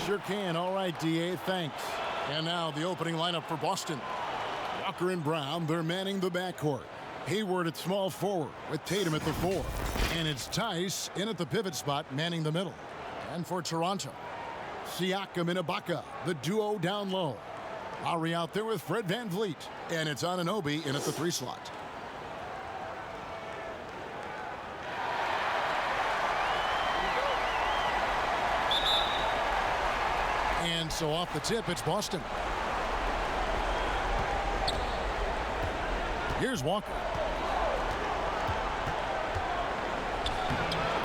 Sure can. All right, D.A., thanks. And now the opening lineup for Boston. Walker and Brown, they're manning the backcourt. Hayward at small forward with Tatum at the 4. And it's Tice in at the pivot spot, manning the middle. And for Toronto, Siakam and Ibaka, the duo down low. Lowry out there with Fred VanVleet. And it's Anunoby in at the 3 slot. And so off the tip, it's Boston. Here's Walker.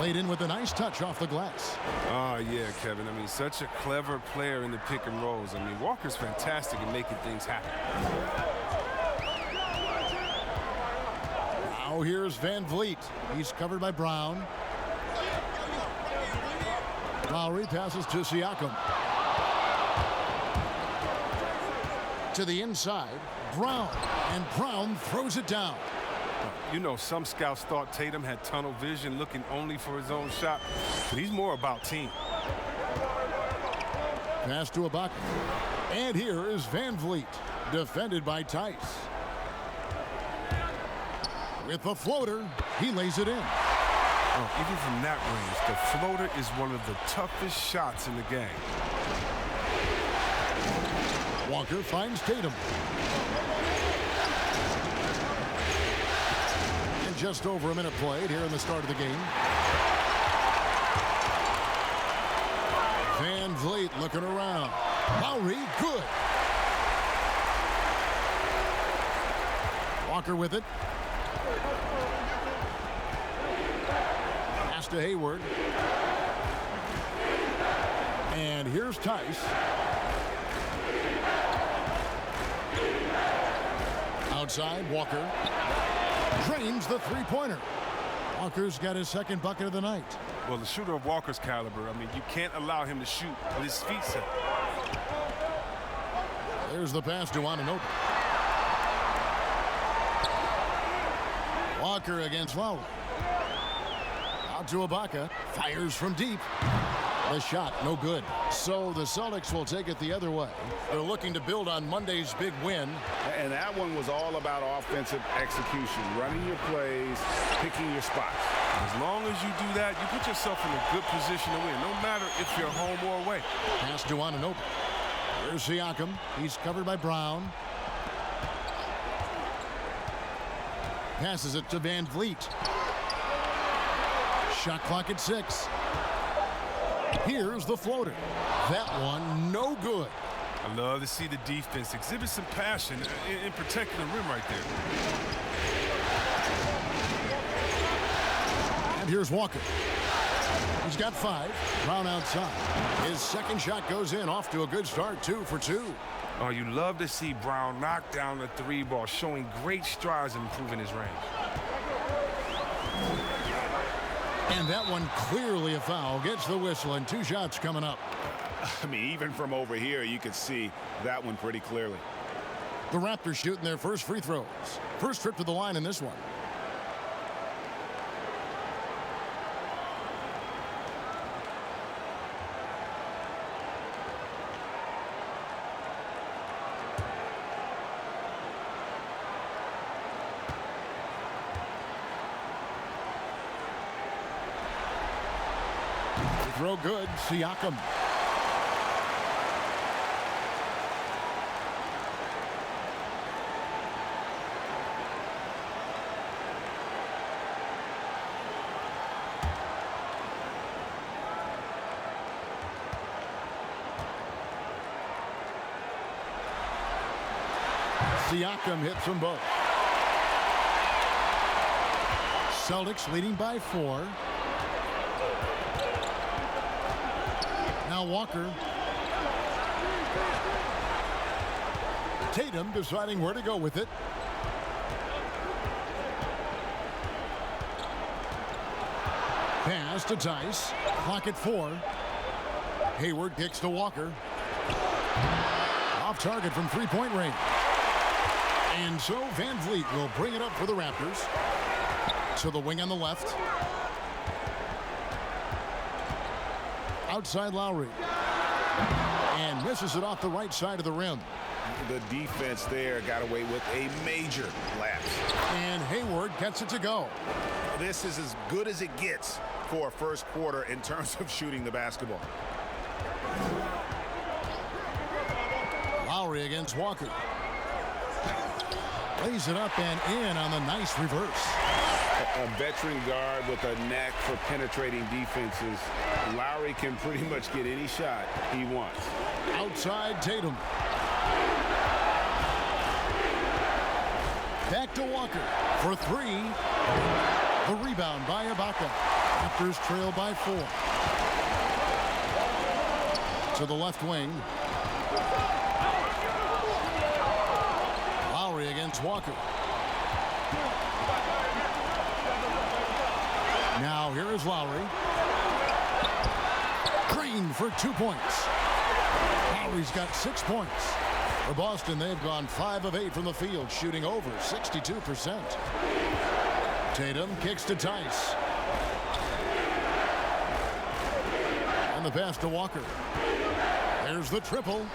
Laid in with a nice touch off the glass. Oh, yeah, Kevin. I mean, such a clever player in the pick and rolls. I mean, Walker's fantastic at making things happen. Now here's VanVleet. He's covered by Brown. Lowry passes to Siakam. To the inside, Brown. And Brown throws it down. You know, some scouts thought Tatum had tunnel vision, looking only for his own shot. But he's more about team. Pass to Ibaka. And here is VanVleet, defended by Tice. With the floater, he lays it in. Oh, even from that range, the floater is one of the toughest shots in the game. Walker finds Tatum. And just over a minute played here in the start of the game. VanVleet looking around. Lowry, good. Walker with it. Pass to Hayward. And here's Tice. Outside, Walker drains the three-pointer. Walker's got his second bucket of the night. Well, the shooter of Walker's caliber, I mean, you can't allow him to shoot with his feet set. There's the pass to Anunoby. Walker against Lowry. Out to Ibaka. Fires from deep. The shot, no good. So the Celtics will take it the other way. They're looking to build on Monday's big win. And that one was all about offensive execution, running your plays, picking your spots. As long as you do that, you put yourself in a good position to win, no matter if you're home or away. Pass to Anunoby. Here's Siakam. He's covered by Brown. Passes it to VanVleet. Shot clock at 6. Here's the floater. That one, no good. I love to see the defense exhibit some passion in protecting the rim right there. And here's Walker. He's got 5. Brown outside. His second shot goes in, off to a good start, 2 for 2. Oh, you love to see Brown knock down the 3-ball, showing great strides in improving his range. And that one clearly a foul. Gets the whistle, and 2 shots coming up. I mean, even from over here, you could see that one pretty clearly. The Raptors shooting their first free throws. First trip to the line in this one. Throw good, Siakam. Siakam hits them both. Celtics leading by 4. Now Walker. Tatum deciding where to go with it. Pass to Tice. Clock at 4. Hayward kicks to Walker. Off target from three-point range. And so VanVleet will bring it up for the Raptors. To the wing on the left. Outside Lowry. And misses it off the right side of the rim. The defense there got away with a major lapse. And Hayward gets it to go. This is as good as it gets for a first quarter in terms of shooting the basketball. Lowry against Walker. Lays it up and in on the nice reverse. A veteran guard with a knack for penetrating defenses. Lowry can pretty much get any shot he wants. Outside Tatum. Back to Walker for three. The rebound by Ibaka. Raptors trail by 4. To the left wing. Lowry against Walker. Now here is Lowry. Green for 2 points. Lowry's got 6 points. For Boston, they've gone 5 of 8 from the field, shooting over 62%. Tatum kicks to Tice. And the pass to Walker. There's the triple.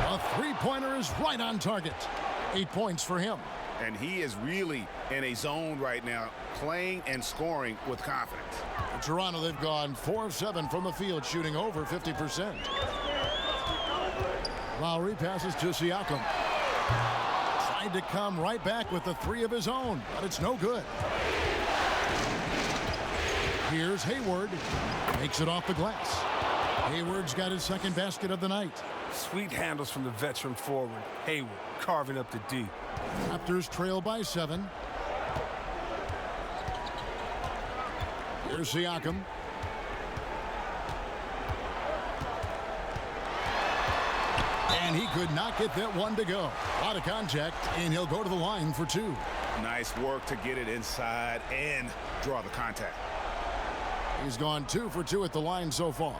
A three-pointer is right on target. 8 points for him. And he is really in a zone right now, playing and scoring with confidence. In Toronto, they've gone 4 of 7 from the field, shooting over 50%. Lowry passes to Siakam. Tried to come right back with the 3 of his own, but it's no good. Here's Hayward. Makes it off the glass. Hayward's got his second basket of the night. Sweet handles from the veteran forward. Hayward carving up the D. Raptors trail by 7. Here's Siakam. And he could not get that one to go. Out of contact, and he'll go to the line for 2. Nice work to get it inside and draw the contact. He's gone 2 for 2 at the line so far.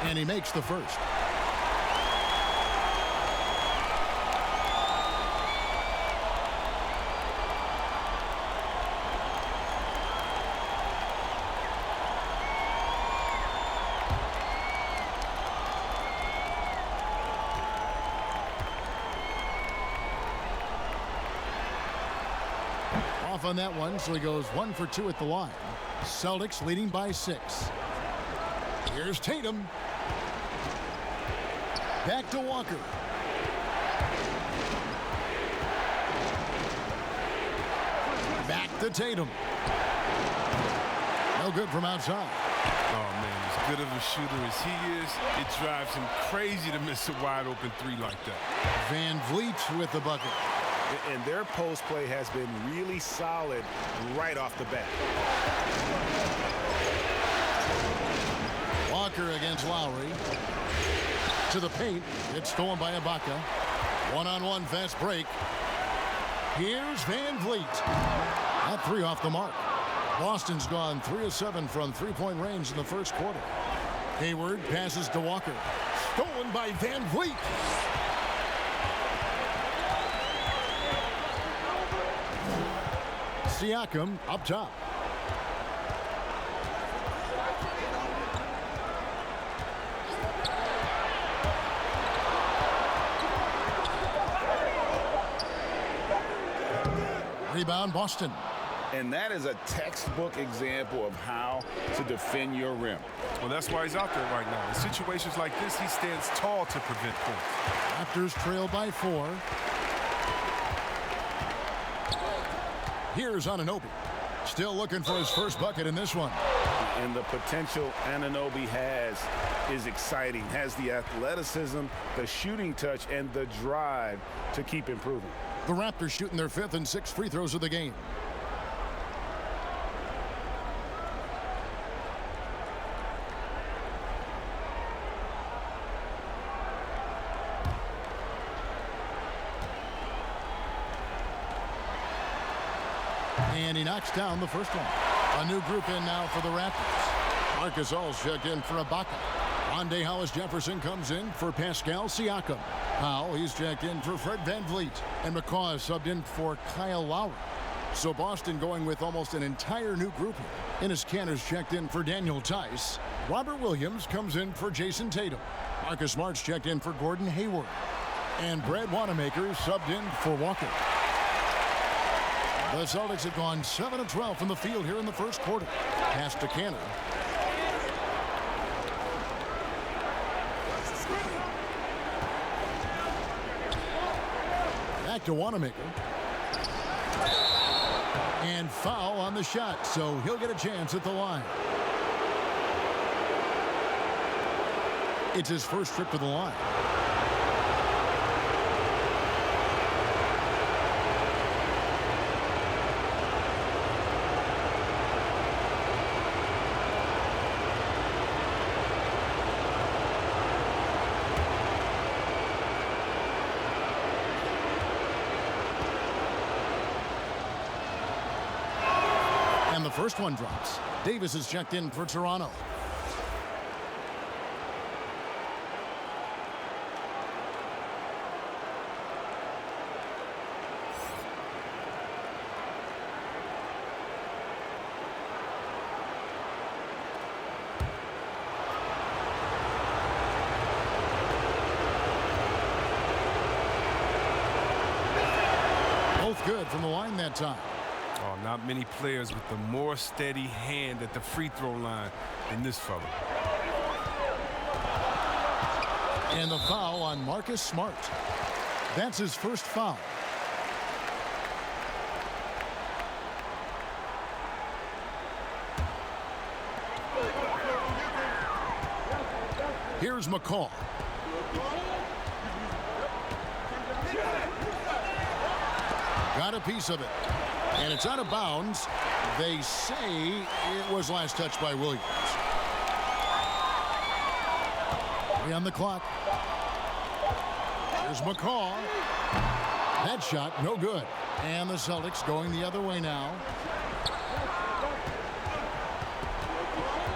And he makes the first. Off on that one, so he goes 1 for 2 at the line. Celtics leading by 6. Here's Tatum. Back to Walker. Back to Tatum. No good from outside. Oh, man, as good of a shooter as he is, it drives him crazy to miss a wide-open 3 like that. Van Vliet with the bucket. And their post play has been really solid right off the bat. Walker against Lowry. To the paint. It's stolen by Ibaka. One-on-one fast break. Here's Van Vliet. That 3 off the mark. Boston's gone 3 of 7 from three-point range in the first quarter. Hayward passes to Walker. Stolen by Van Vliet. Siakam up top. Rebound Boston. And that is a textbook example of how to defend your rim. Well, that's why he's out there right now. In situations like this, he stands tall to prevent points. Raptors trail by 4. Here's Anunoby. Still looking for his first bucket in this one. And the potential Anunoby has is exciting. Has the athleticism, the shooting touch, and the drive to keep improving. The Raptors shooting their 5th and 6th free throws of the game. And he knocks down the first one. A new group in now for the Raptors. Marcus All's checked in for Ibaka. Rondé Hollis-Jefferson comes in for Pascal Siakam. Powell, he's checked in for Fred VanVleet. And McCaw is subbed in for Kyle Lowry. So Boston going with almost an entire new group here. Enes Kanter's checked in for Daniel Tice. Robert Williams comes in for Jason Tatum. Marcus Smart's checked in for Gordon Hayward. And Brad Wanamaker subbed in for Walker. The Celtics have gone 7 of 12 from the field here in the first quarter. Pass to Kanter. Back to Wanamaker. And foul on the shot, so he'll get a chance at the line. It's his first trip to the line. And the first one drops. Davis is checked in for Toronto. Both good from the line that time. Oh, not many players with a more steady hand at the free throw line than this fella. And the foul on Marcus Smart. That's his first foul. Here's McCaw. Got a piece of it. And it's out of bounds. They say it was last touched by Williams. 3 on the clock. Here's McCaw. That shot, no good. And the Celtics going the other way now.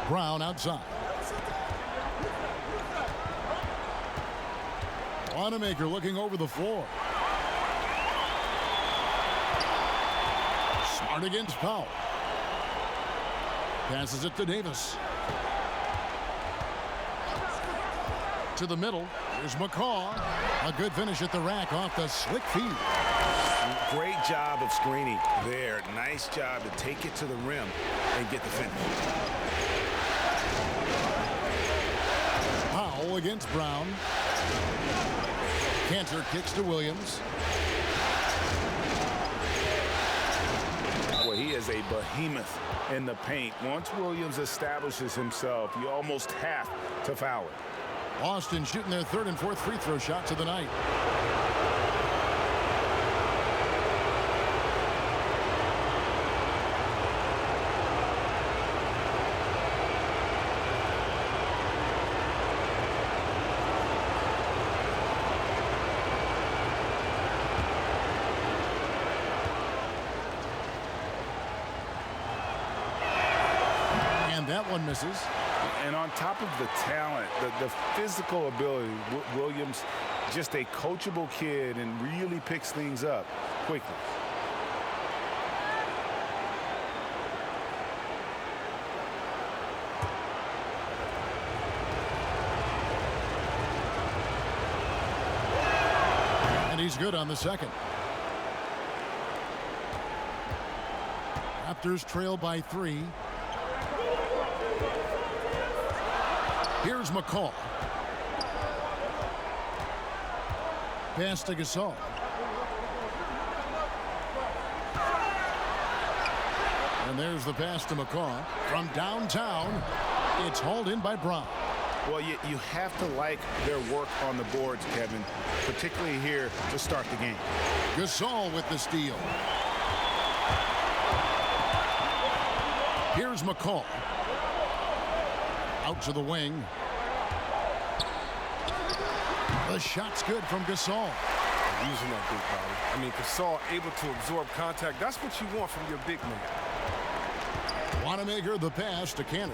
Brown outside. Wanamaker looking over the floor. Smart against Powell. Passes it to Davis. To the middle. Here's McCaw. A good finish at the rack off the slick feed. Great job of screening there. Nice job to take it to the rim and get the finish. Powell against Brown. Kanter kicks to Williams. Well, he is a behemoth in the paint. Once Williams establishes himself, you almost have to foul it. Boston shooting their third and fourth free throw shots of the night. And that one misses. And on top of the talent, the physical ability, Williams, just a coachable kid and really picks things up quickly. And he's good on the second. Raptors trail by 3. Here's McCaw. Pass to Gasol. And there's the pass to McCaw. From downtown, it's hauled in by Brown. Well, you have to like their work on the boards, Kevin, particularly here to start the game. Gasol with the steal. Here's McCaw. Out to the wing. The shot's good from Gasol. Using that big body. I mean, Gasol able to absorb contact. That's what you want from your big man. Wanamaker the pass to Cantor.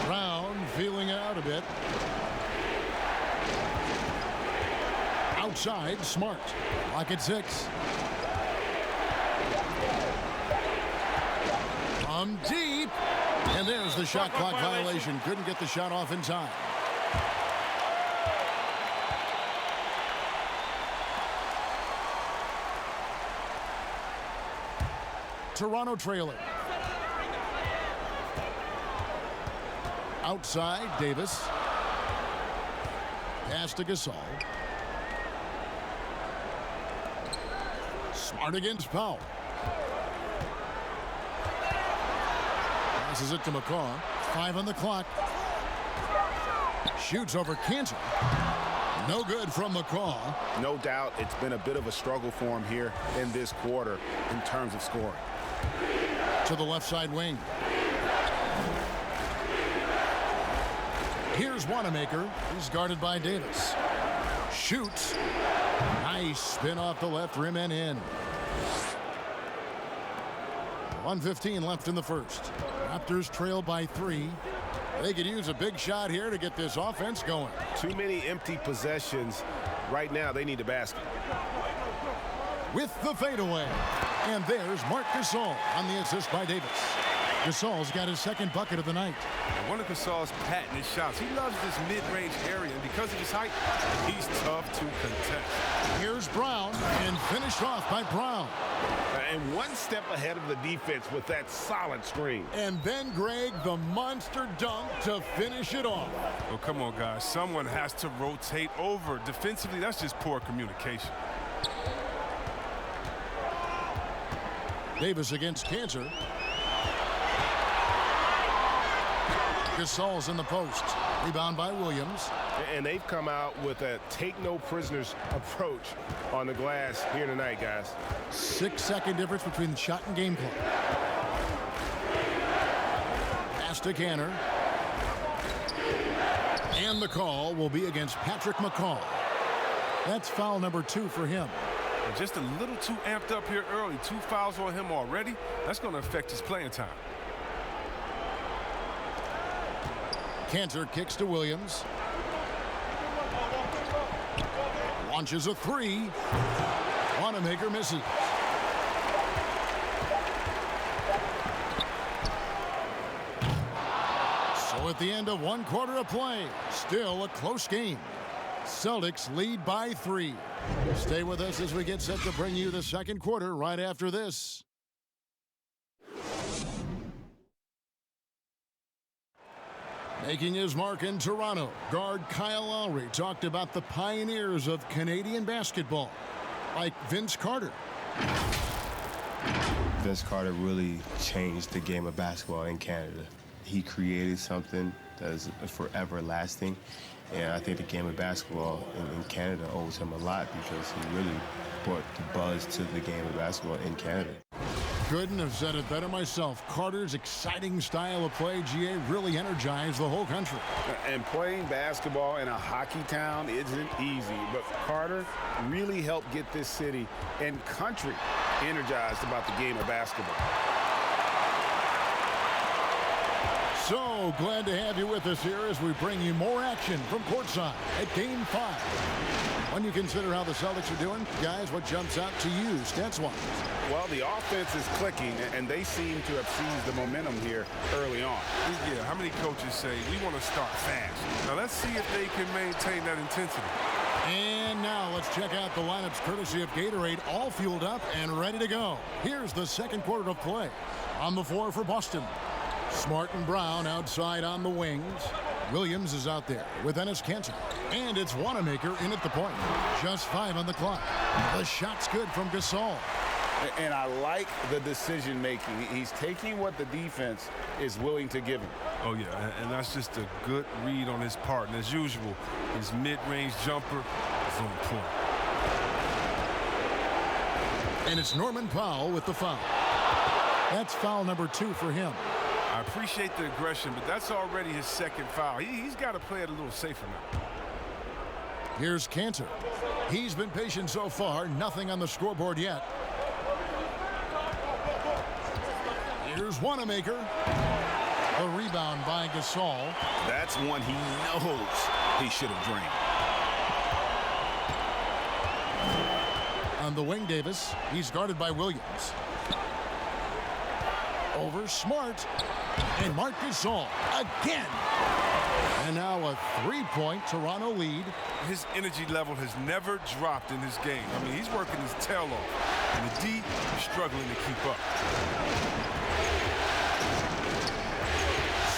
Brown feeling it out a bit. Outside, Smart. Lock at 6. From deep. And there's the shot clock violation. Couldn't get the shot off in time. Toronto trailing. Outside, Davis. Pass to Gasol. Smart against Powell. Passes it to McCaw. 5 on the clock. Shoots over Cantor. No good from McCaw. No doubt it's been a bit of a struggle for him here in this quarter in terms of scoring. To the left side wing. Here's Wanamaker. He's guarded by Davis. Shoots. Nice spin off the left rim and in. 1:15 left in the first. Raptors trail by 3. They could use a big shot here to get this offense going. Too many empty possessions. Right now, they need a basket. With the fadeaway. And there's Marc Gasol on the assist by Davis. Gasol's got his second bucket of the night. And one of Gasol's patented shots. He loves this mid-range area, and because of his height, he's tough to contest. Here's Brown, and finished off by Brown. And one step ahead of the defense with that solid screen. And then, Greg, the monster dunk to finish it off. Oh, come on, guys. Someone has to rotate over. Defensively, that's just poor communication. Davis against Cantor. Gasol's in the post. Rebound by Williams. And they've come out with a take-no-prisoners approach on the glass here tonight, guys. 6-second difference between the shot and game clock. Pass to Cantor. And the call will be against Patrick McCaw. That's foul number 2 for him. Just a little too amped up here early. 2 fouls on him already. That's going to affect his playing time. Cantor kicks to Williams. Launches a 3. Wanamaker misses. So at the end of 1 quarter of play, still a close game. Celtics lead by 3. Stay with us as we get set to bring you the second quarter right after this. Making his mark in Toronto, guard Kyle Lowry talked about the pioneers of Canadian basketball, like Vince Carter. Vince Carter really changed the game of basketball in Canada. He created something that is forever lasting, and I think the game of basketball in Canada owes him a lot because he really brought the buzz to the game of basketball in Canada. Couldn't have said it better myself. Carter's exciting style of play, GA, really energized the whole country. And playing basketball in a hockey town isn't easy, but Carter really helped get this city and country energized about the game of basketball. So glad to have you with us here as we bring you more action from courtside at Game 5. When you consider how the Celtics are doing, guys, what jumps out to you stats-wise? Well, the offense is clicking, and they seem to have seized the momentum here early on. Yeah, how many coaches say, we want to start fast? Now, let's see if they can maintain that intensity. And now let's check out the lineups courtesy of Gatorade, all fueled up and ready to go. Here's the second quarter of play. On the floor for Boston. Smart and Brown outside on the wings. Williams is out there with Enes Kanter. And it's Wanamaker in at the point. Just 5 on the clock. The shot's good from Gasol. And I like the decision-making. He's taking what the defense is willing to give him. Oh, yeah, and that's just a good read on his part. And as usual, his mid-range jumper is on point. And it's Norman Powell with the foul. That's foul number 2 for him. I appreciate the aggression, but that's already his second foul. He's got to play it a little safer now. Here's Kanter. He's been patient so far. Nothing on the scoreboard yet. Here's Wanamaker. The rebound by Gasol. That's one he knows he should have drained. On the wing, Davis. He's guarded by Williams. Over Smart. And Marc Gasol again. And now a three-point Toronto lead. His energy level has never dropped in this game. I mean, he's working his tail off. And the D is struggling to keep up.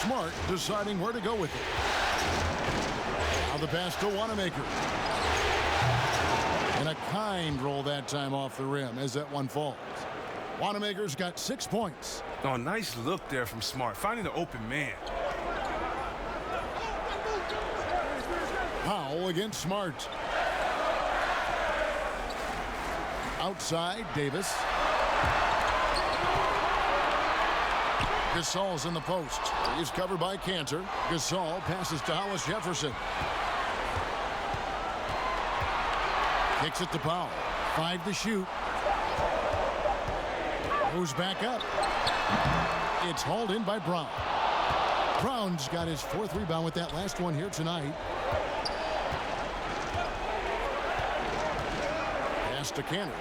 Smart deciding where to go with it. Now the pass to Wanamaker. And a kind roll that time off the rim as that one falls. Wanamaker's got 6 points. Oh, nice look there from Smart, finding the open man. Powell against Smart. Outside, Davis. Gasol's in the post. He's covered by Cantor. Gasol passes to Hollis Jefferson. Kicks it to Powell. 5 to shoot. Goes back up. It's hauled in by Brown. Brown's got his 4th rebound with that last one here tonight. Pass to Cantor.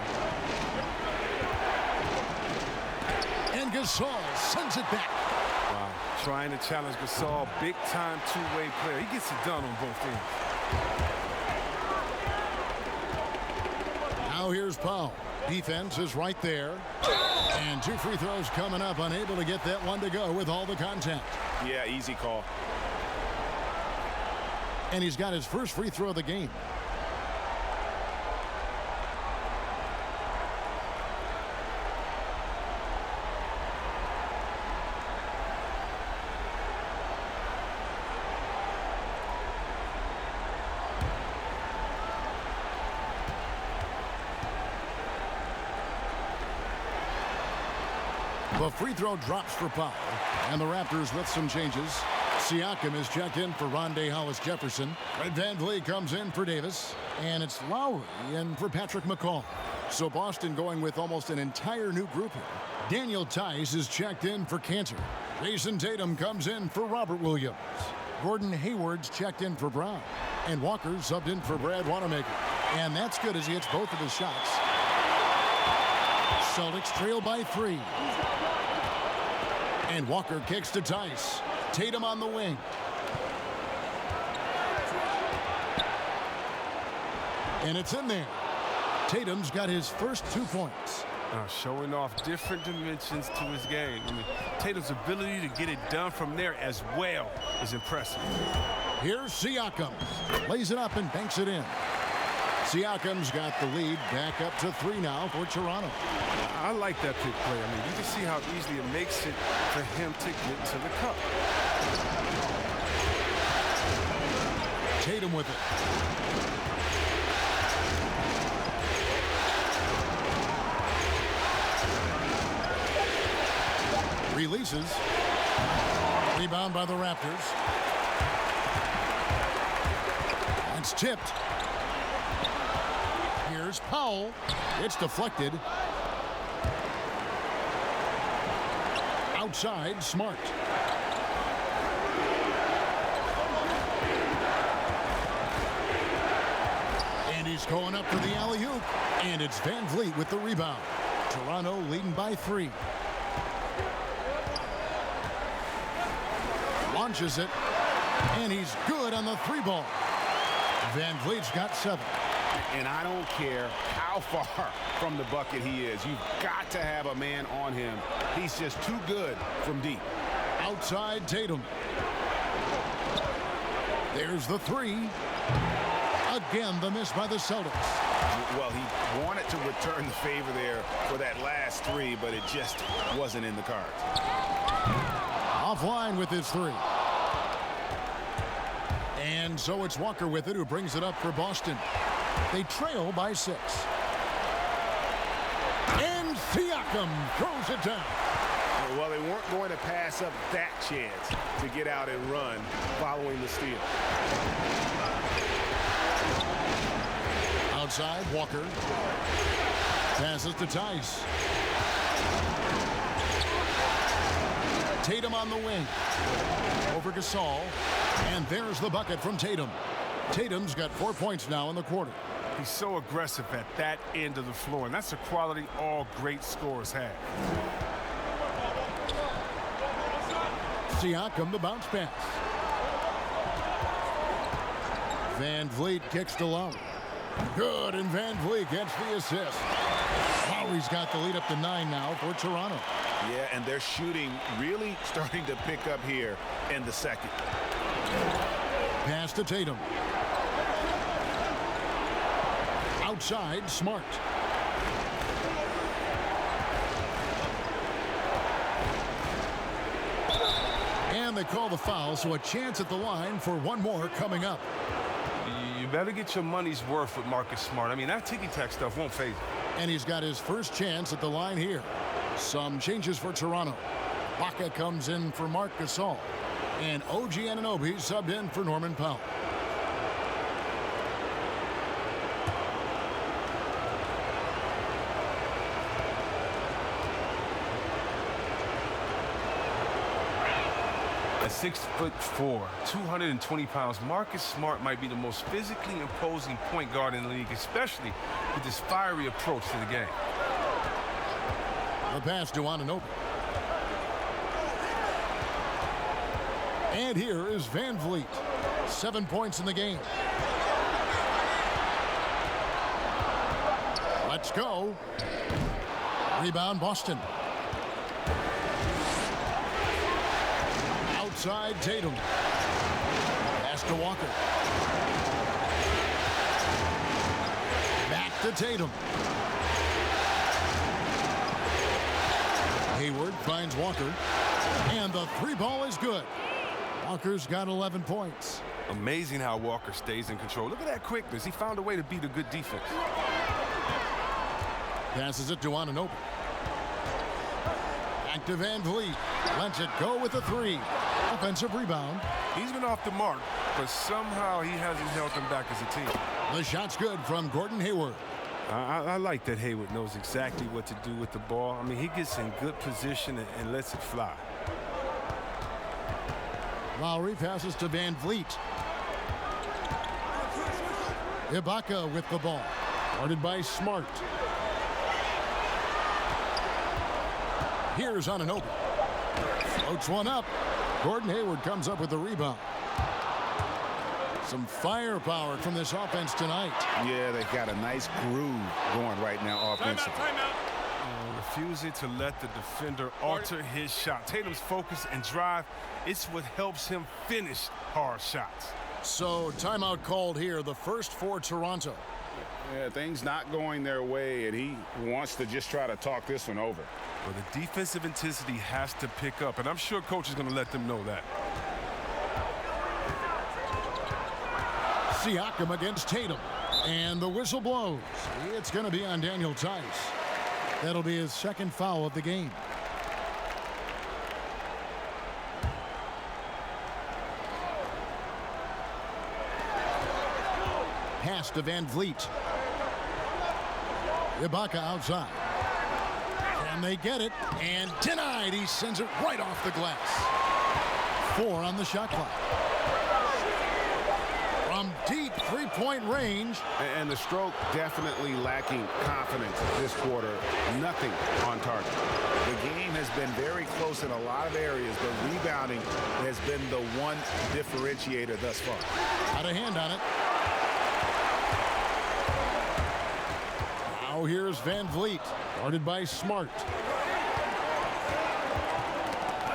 And Gasol sends it back. Wow. Trying to challenge Gasol. Big-time two-way player. He gets it done on both ends. Now here's Powell. Defense is right there. And 2 free throws coming up. Unable to get that one to go with all the contact. Yeah, easy call. And he's got his first free throw of the game. The free throw drops for Powell. And the Raptors with some changes. Siakam is checked in for Rondé Hollis-Jefferson. Fred VanVleet comes in for Davis. And it's Lowry in for Patrick McCaw. So Boston going with almost an entire new group here. Daniel Tice is checked in for Cantor. Jason Tatum comes in for Robert Williams. Gordon Hayward's checked in for Brown. And Walker subbed in for Brad Wanamaker. And that's good as he hits both of his shots. Celtics trail by 3. And Walker kicks to Tice. Tatum on the wing. And it's in there. Tatum's got his first 2 points. Showing off different dimensions to his game. I mean, Tatum's ability to get it done from there as well is impressive. Here's Siakam. Lays it up and banks it in. Siakam's got the lead back up to 3 now for Toronto. I like that pick play. I mean, you can see how easily it makes it for him to get to the cup. Tatum with it. Releases. Rebound by the Raptors. It's tipped. Here's Powell. It's deflected. Outside, Smart. And he's going up for the alley-oop. And it's VanVleet with the rebound. Toronto leading by 3. Launches it. And he's good on the 3-ball. VanVleet's got 7. And I don't care how far from the bucket he is. You've got to have a man on him. He's just too good from deep. Outside Tatum. There's the 3. Again, the miss by the Celtics. Well, he wanted to return the favor there for that last 3, but it just wasn't in the cards. Offline with his 3. And so it's Walker with it, who brings it up for Boston. They trail by 6. And Siakam throws it down. Well, they weren't going to pass up that chance to get out and run following the steal. Outside, Walker. Passes to Tice. Tatum on the wing. Over Gasol. And there's the bucket from Tatum. Tatum's got 4 points now in the quarter. He's so aggressive at that end of the floor, and that's a quality all great scorers have. Siakam, the bounce pass. Van Vliet kicks to Lowry. Good, and Van Vliet gets the assist. Lowry's got the lead up to 9 now for Toronto. Yeah, and their shooting really starting to pick up here in the second. Pass to Tatum. Outside, Smart. And they call the foul, so a chance at the line for one more coming up. You better get your money's worth with Marcus Smart. I mean, that ticky-tack stuff won't phase him. And he's got his first chance at the line here. Some changes for Toronto. Baca comes in for Marc Gasol. And OG Anunoby subbed in for Norman Powell. At 6'4", 220 pounds, Marcus Smart might be the most physically imposing point guard in the league, especially with his fiery approach to the game. The pass to Anunoby. And here is Van Vliet. 7 points in the game. Let's go. Rebound, Boston. Outside, Tatum. Pass to Walker. Back to Tatum. Hayward finds Walker. And the three ball is good. Walker's got 11 points. Amazing how Walker stays in control. Look at that quickness. He found a way to beat a good defense. Passes it to Anunoby. Back to Van Vliet. Lets it go with a three. Offensive rebound. He's been off the mark, but somehow he hasn't held them back as a team. The shot's good from Gordon Hayward. I like that Hayward knows exactly what to do with the ball. I mean, he gets in good position and lets it fly. Lowry passes to Van Vliet. Ibaka with the ball. Guarded by Smart. Here's Anunoby. Floats one up. Gordon Hayward comes up with the rebound. Some firepower from this offense tonight. Yeah, they got a nice groove going right now offensively. Refusing to let the defender alter his shot. Tatum's focus and drive, it's what helps him finish hard shots. So timeout called here, the first for Toronto. Yeah, things not going their way, and he wants to just try to talk this one over. But the defensive intensity has to pick up, and I'm sure coach is going to let them know that. Siakam against Tatum. And the whistle blows. It's going to be on Daniel Tice. That'll be his second foul of the game. Pass to Van Vliet. Ibaka outside. And they get it. And denied. He sends it right off the glass. 4 on the shot clock. From deep three-point range. And the stroke definitely lacking confidence this quarter. Nothing on target. The game has been very close in a lot of areas, but rebounding has been the one differentiator thus far. Got a hand on it. Now here's Van Vliet, guarded by Smart.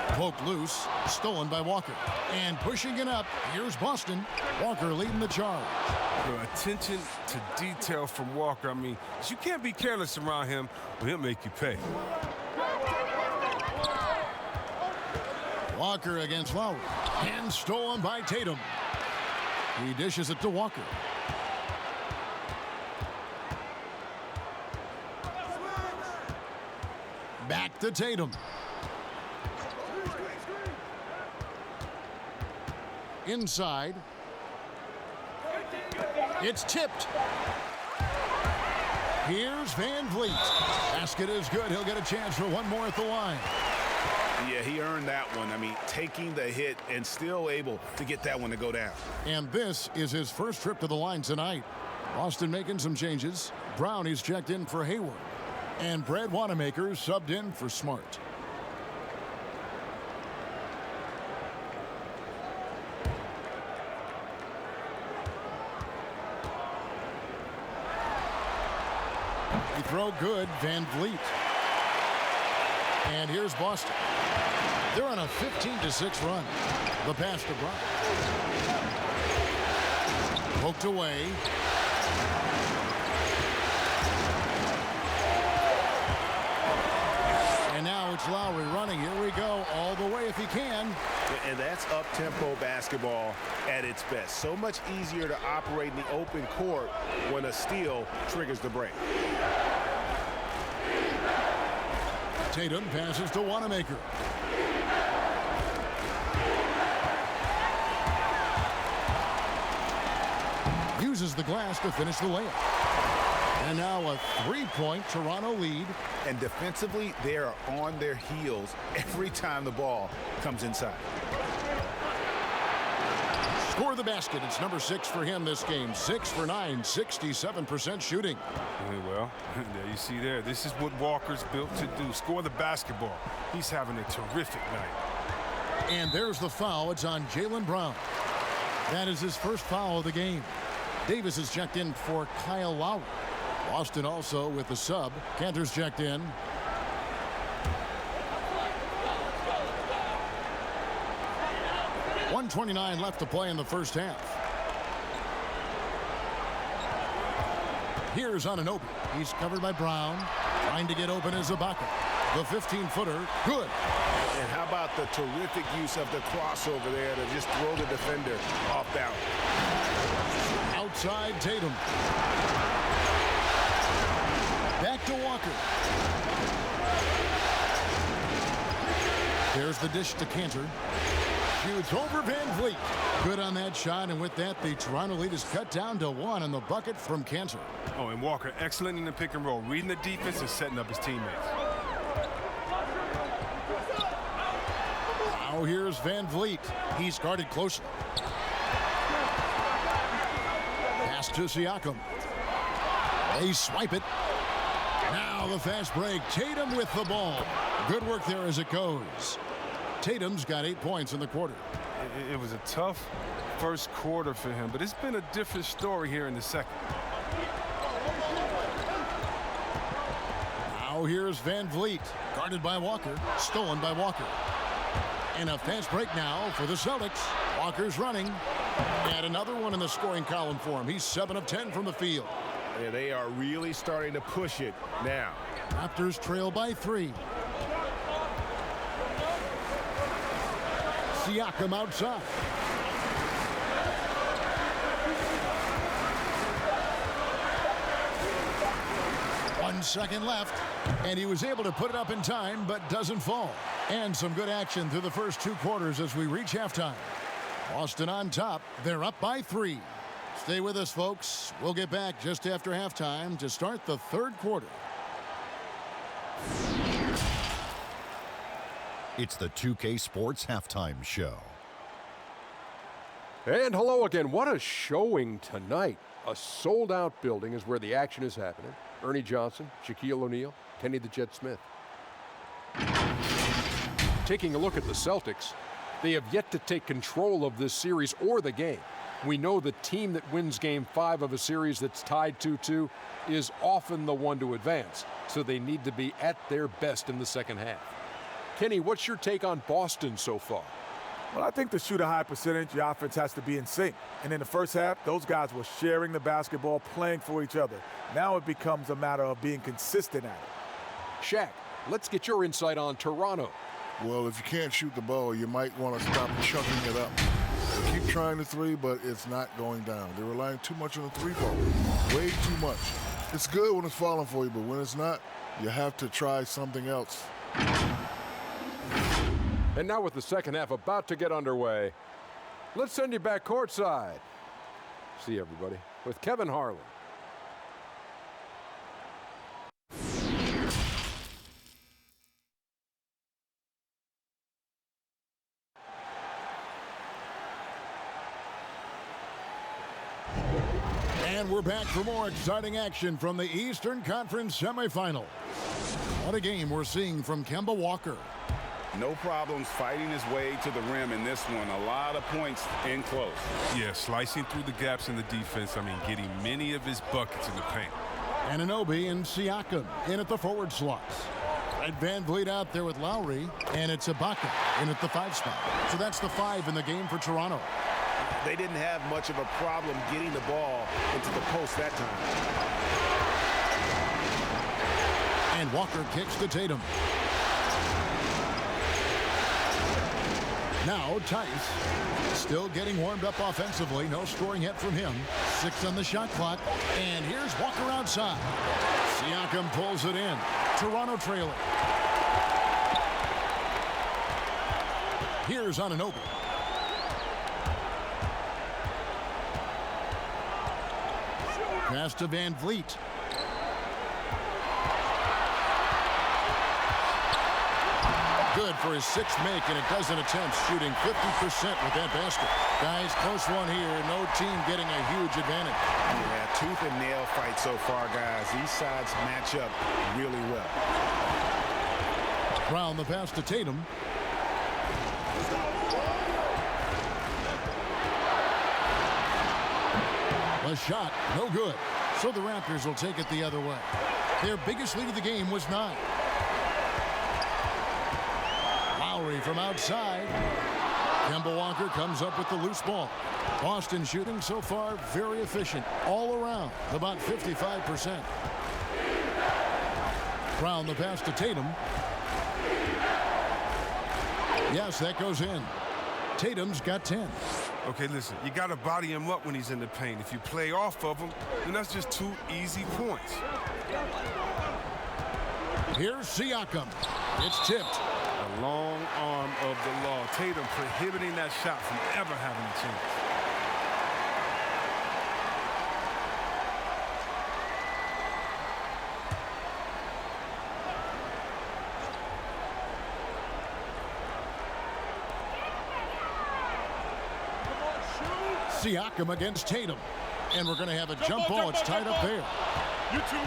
Poked loose, stolen by Walker. And pushing it up, here's Boston. Walker leading the charge. The attention to detail from Walker. I mean, you can't be careless around him, or he'll make you pay. Walker against Lowry. And stolen by Tatum. He dishes it to Walker. Back to Tatum. Inside. It's tipped. Here's Van Vliet. Basket is good. He'll get a chance for one more at the line. Yeah, he earned that one. I mean, taking the hit and still able to get that one to go down. And this is his first trip to the line tonight. Boston making some changes. Brown is checked in for Hayward. And Brad Wanamaker subbed in for Smart. They throw good, Van Vliet. And here's Boston. They're on a 15-6 run. The pass to Brown. Poked away. And now it's Lowry running. Here we go, all the way if he can. And that's up-tempo basketball at its best. So much easier to operate in the open court when a steal triggers the break. Tatum passes to Wanamaker. Uses the glass to finish the layup. And now a three-point Toronto lead. And defensively, they are on their heels every time the ball comes inside. Score the basket. It's number 6 for him this game. 6 for 9, 67% shooting. Yeah, well, there you see there. This is what Walker's built to do. Score the basketball. He's having a terrific night. And there's the foul. It's on Jaylen Brown. That is his first foul of the game. Davis is checked in for Kyle Lowry. Boston also with the sub. Cantor's checked in. .129 left to play in the first half. Here's Anunoby. He's covered by Brown. Trying to get open is Ibaka. The 15-footer, good. And how about the terrific use of the crossover there to just throw the defender off balance. Outside Tatum. Back to Walker. There's the dish to Cantor. Shoots over Van Vliet. Good on that shot, and with that, the Toronto lead is cut down to 1 on the bucket from Cantor. Oh, and Walker excellent in the pick and roll, reading the defense and setting up his teammates. Now here's Van Vliet. He's guarded closely. Pass to Siakam. They swipe it. Now the fast break. Tatum with the ball. Good work there as it goes. Tatum's got 8 points in the quarter. It was a tough first quarter for him, but it's been a different story here in the second. Now here's Van Vliet. Guarded by Walker. Stolen by Walker. And a fast break now for the Celtics. Walker's running. And another one in the scoring column for him. He's 7 of 10 from the field. Yeah, they are really starting to push it now. Raptors trail by 3. Siakam outside. One second left, and he was able to put it up in time, but doesn't fall. And some good action through the first 2 quarters as we reach halftime. Boston on top. They're up by 3. Stay with us, folks. We'll get back just after halftime to start the third quarter. It's the 2K Sports Halftime Show. And hello again. What a showing tonight. A sold-out building is where the action is happening. Ernie Johnson, Shaquille O'Neal, Kenny the Jet Smith. Taking a look at the Celtics, they have yet to take control of this series or the game. We know the team that wins Game 5 of a series that's tied 2-2 is often the one to advance, so they need to be at their best in the second half. Kenny, what's your take on Boston so far? Well, I think to shoot a high percentage, the offense has to be in sync. And in the first half, those guys were sharing the basketball, playing for each other. Now it becomes a matter of being consistent at it. Shaq, let's get your insight on Toronto. Well, if you can't shoot the ball, you might want to stop chucking it up. Keep trying the three, but it's not going down. They're relying too much on the three ball. Way too much. It's good when it's falling for you, but when it's not, you have to try something else. And now with the second half about to get underway, let's send you back courtside. See everybody with Kevin Harlan. And we're back for more exciting action from the Eastern Conference Semifinals. What a game we're seeing from Kemba Walker. No problems fighting his way to the rim in this one. A lot of points in close. Yeah, slicing through the gaps in the defense. Getting many of his buckets in the paint. Anunoby and Siakam in at the forward slots. Ed Van Vliet out there with Lowry, and it's Ibaka in at the 5 spot. So that's the 5 in the game for Toronto. They didn't have much of a problem getting the ball into the post that time. And Walker kicks to Tatum. Now Tice still getting warmed up offensively. No scoring yet from him. 6 on the shot clock. And here's Walker outside. Siakam pulls it in. Toronto trailing. Here's Anunoby. Pass to Van Vliet. Good for his 6th make, and a dozen attempts, shooting 50% with that basket. Guys, close one here. No team getting a huge advantage. Yeah, tooth and nail fight so far, guys. These sides match up really well. Brown the pass to Tatum. A shot, no good. So the Raptors will take it the other way. Their biggest lead of the game was 9. Lowry from outside. Kemba Walker comes up with the loose ball. Boston shooting so far very efficient all around, about 55%. Brown the pass to Tatum. Yes, that goes in. Tatum's got 10. Okay, listen, you got to body him up when he's in the paint. If you play off of him, then that's just 2 easy points. Here's Siakam. It's tipped. The long arm of the law. Tatum prohibiting that shot from ever having a chance. Siakam against Tatum. And we're going to have a jump ball. It's tied up there. You too.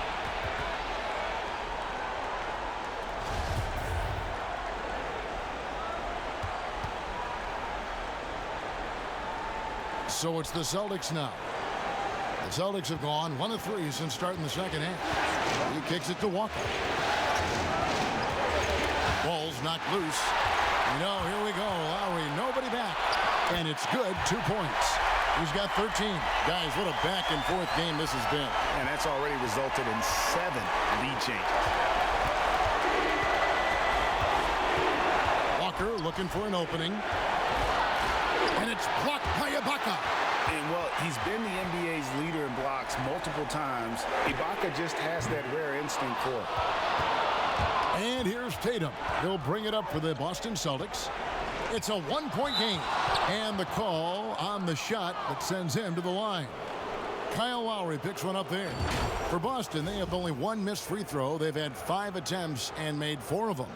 So it's the Celtics now. The Celtics have gone 1 of 3 since starting the second half. He kicks it to Walker. Ball's knocked loose. Here we go. Lowry, nobody back. And it's good, 2 points. He's got 13. Guys, what a back-and-forth game this has been. And that's already resulted in 7 lead changes. Walker looking for an opening. And it's blocked by Ibaka. And, well, he's been the NBA's leader in blocks multiple times. Ibaka just has that rare instinct for it. And here's Tatum. He'll bring it up for the Boston Celtics. It's a 1-point game. And the call on the shot that sends him to the line. Kyle Lowry picks one up there. For Boston, they have only 1 missed free throw. They've had 5 attempts and made 4 of them.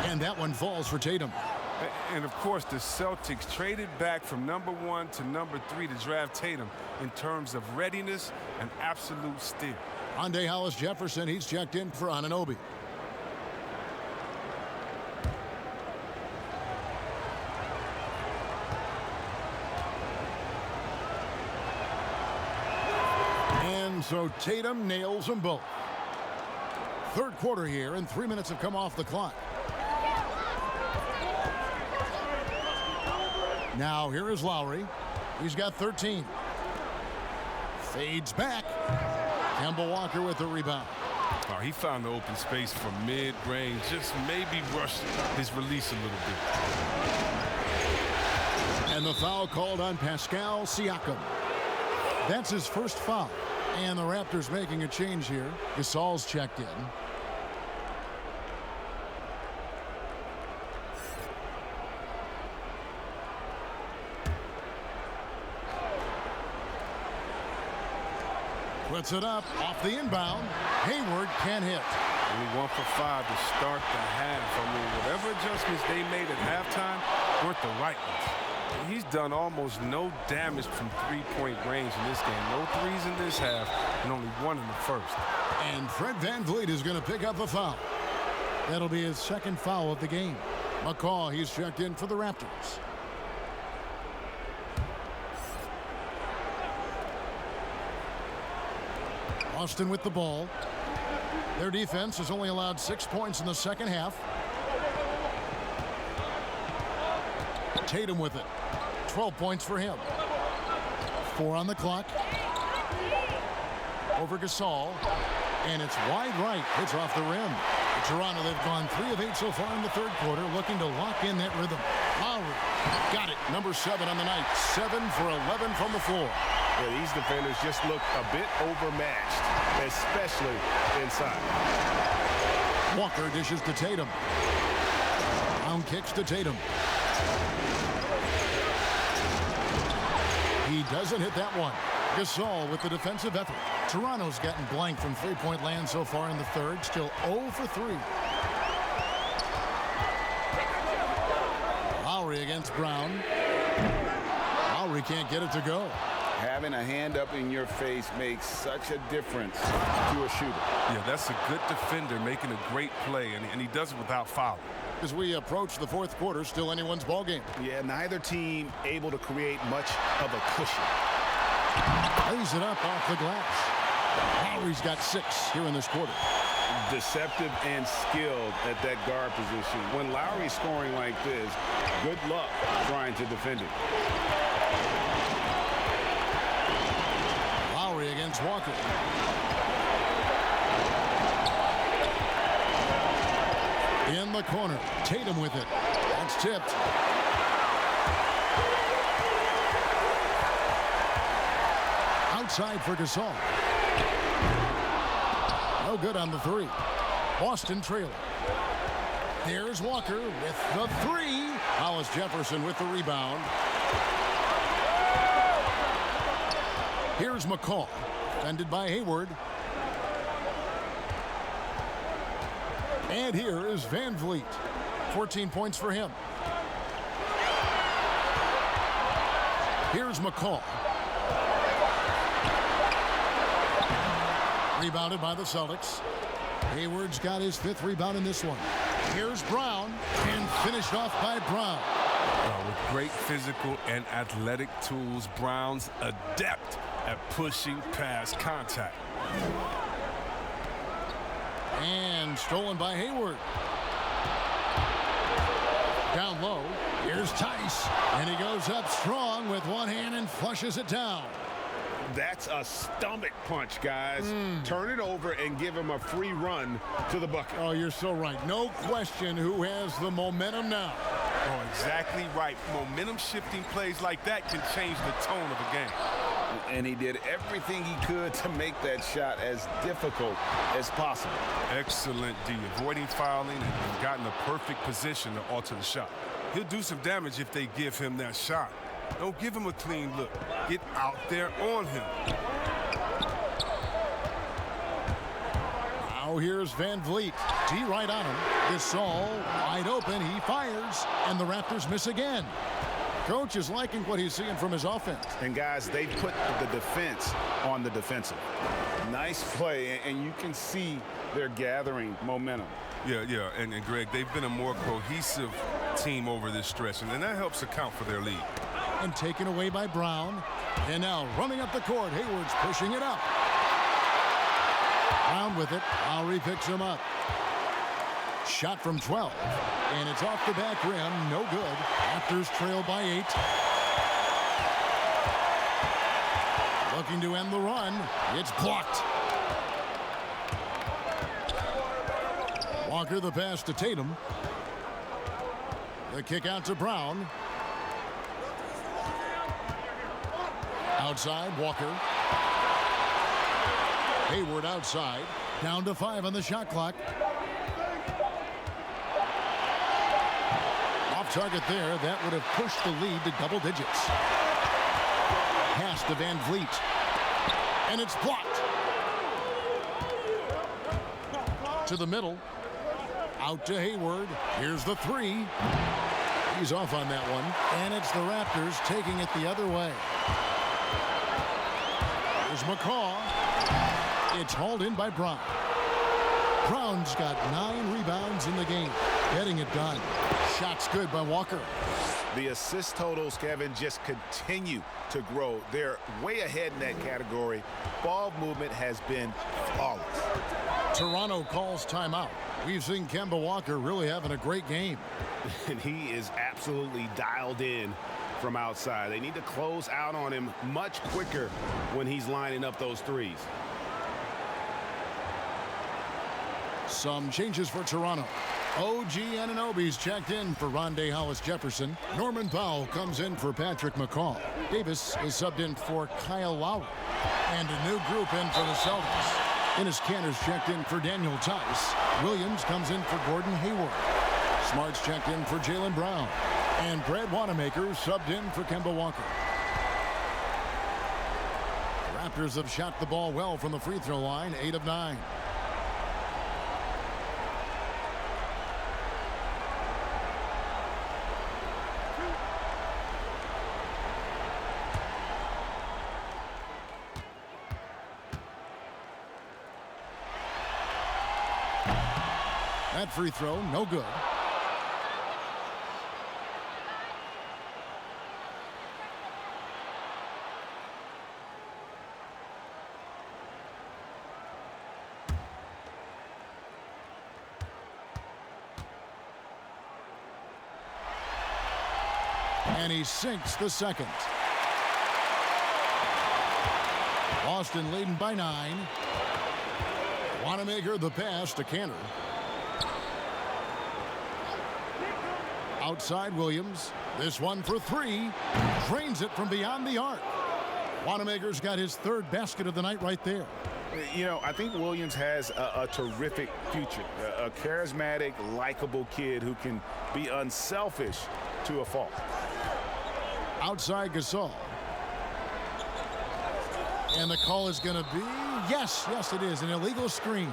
And that one falls for Tatum. And, of course, the Celtics traded back from number 1 to number 3 to draft Tatum in terms of readiness and absolute steal. Andre Hollis Jefferson, he's checked in for Anunoby. And so Tatum nails them both. Third quarter here, and 3 minutes have come off the clock. Now here is Lowry. He's got 13. Fades back. Kemba Walker with the rebound. Oh, he found the open space from mid-range. Just maybe rushed his release a little bit. And the foul called on Pascal Siakam. That's his first foul. And the Raptors making a change here. Gasol's checked in. Puts it up off the inbound. Hayward can't hit. Only 1 for 5 to start the half. I mean, whatever adjustments they made at halftime weren't the right ones. He's done almost no damage from three-point range in this game. No threes in this half, and only 1 in the first. And Fred VanVleet is going to pick up the foul. That'll be his second foul of the game. McCaw, he's checked in for the Raptors. Boston with the ball. Their defense has only allowed 6 points in the second half. Tatum with it. 12 points for him. 4 on the clock. Over Gasol. And it's wide right. It's off the rim. Toronto, they've gone 3 of 8 so far in the third quarter, looking to lock in that rhythm. Lowry got it. Number 7 on the night. 7 for 11 from the floor. Yeah, these defenders just look a bit overmatched, especially inside. Walker dishes to Tatum. Brown kicks to Tatum. He doesn't hit that one. Gasol with the defensive effort. Toronto's gotten blank from three-point land so far in the third. Still 0 for 3. Lowry against Brown. Lowry can't get it to go. Having a hand up in your face makes such a difference to a shooter. Yeah, that's a good defender making a great play, and he does it without fouling. As we approach the fourth quarter, still anyone's ball game. Yeah, neither team able to create much of a cushion. Lays it up off the glass. Lowry's got 6 here in this quarter. Deceptive and skilled at that guard position. When Lowry's scoring like this, good luck trying to defend it. Lowry against Walker. In the corner. Tatum with it. That's tipped. Outside for Gasol. No good on the 3. Boston trailing. There's Walker with the 3. Hollis Jefferson with the rebound. Here's McCaw. Defended by Hayward. And here is VanVleet. 14 points for him. Here's McCaw. Rebounded by the Celtics. Hayward's got his 5th rebound in this one. Here's Brown, and finished off by Brown. With great physical and athletic tools, Brown's adept at pushing past contact. And stolen by Hayward. Down low. Here's Tice. And he goes up strong with one hand and flushes it down. That's a stomach punch, guys. Turn it over and give him a free run to the bucket. Oh, you're so right. No question who has the momentum now. Oh, exactly right. Momentum shifting plays like that can change the tone of a game. And he did everything he could to make that shot as difficult as possible. Excellent D, avoiding fouling and gotten the perfect position to alter the shot. He'll do some damage if they give him that shot. Don't give him a clean look. Get out there on him. Now here's VanVleet. D right on him. Gasol wide open. He fires. And the Raptors miss again. Coach is liking what he's seeing from his offense. And guys, they put the defense on the defensive. Nice play, and you can see they're gathering momentum. Yeah, and Greg, they've been a more cohesive team over this stretch, and that helps account for their lead. And taken away by Brown. And now running up the court. Hayward's pushing it up. Brown with it. Lowry picks him up. Shot from 12. And it's off the back rim. No good. Raptors trail by 8. Looking to end the run. It's blocked. Walker the pass to Tatum. The kick out to Brown. Outside, Walker. Hayward outside. Down to 5 on the shot clock. Off target there. That would have pushed the lead to double digits. Pass to VanVleet. And it's blocked. To the middle. Out to Hayward. Here's the three. He's off on that one. And it's the Raptors taking it the other way. Here's McCaw. It's hauled in by Brown. Brown's got 9 rebounds in the game. Getting it done. Shot's good by Walker. The assist totals, Kevin, just continue to grow. They're way ahead in that category. Ball movement has been flawless. Toronto calls timeout. We've seen Kemba Walker really having a great game. And he is absolutely dialed in from outside. They need to close out on him much quicker when he's lining up those threes. Some changes for Toronto. OG Anunoby's checked in for Rondé Hollis-Jefferson. Norman Powell comes in for Patrick McCaw. Davis is subbed in for Kyle Lowry. And a new group in for the Celtics. Enes Kanter's checked in for Daniel Tice. Williams comes in for Gordon Hayward. Smart's checked in for Jaylen Brown. And Brad Wanamaker subbed in for Kemba Walker. Raptors have shot the ball well from the free throw line, 8 of 9. That free throw, no good. And he sinks the second. Boston leading by 9. Wanamaker the pass to Kanter. Outside Williams. This one for 3. Drains it from beyond the arc. Wanamaker's got his 3rd basket of the night right there. You know, I think Williams has a terrific future. A charismatic, likable kid who can be unselfish to a fault. Outside Gasol. And the call is going to be, yes, it is, an illegal screen.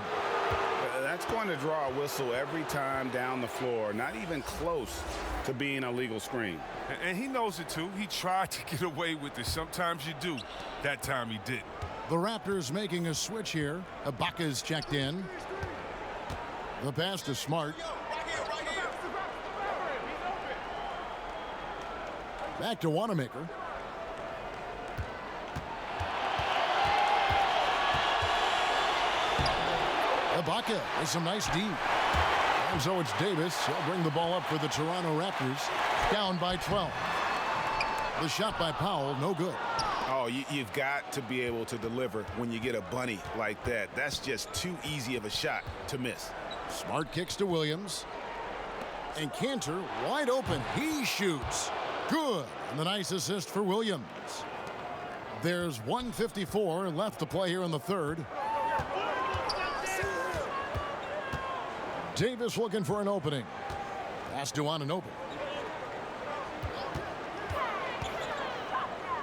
That's going to draw a whistle every time down the floor. Not even close to being a legal screen. And he knows it, too. He tried to get away with it. Sometimes you do. That time he didn't. The Raptors making a switch here. Ibaka's checked in. The pass to Smart. Back to Wanamaker. Ibaka with some nice D. And so it's Davis. He'll bring the ball up for the Toronto Raptors. Down by 12. The shot by Powell, no good. Oh, you've got to be able to deliver when you get a bunny like that. That's just too easy of a shot to miss. Smart kicks to Williams. And Kanter wide open. He shoots. Good. And the nice assist for Williams. There's 1:54 left to play here in the third. Davis looking for an opening. Pass to Anunoby.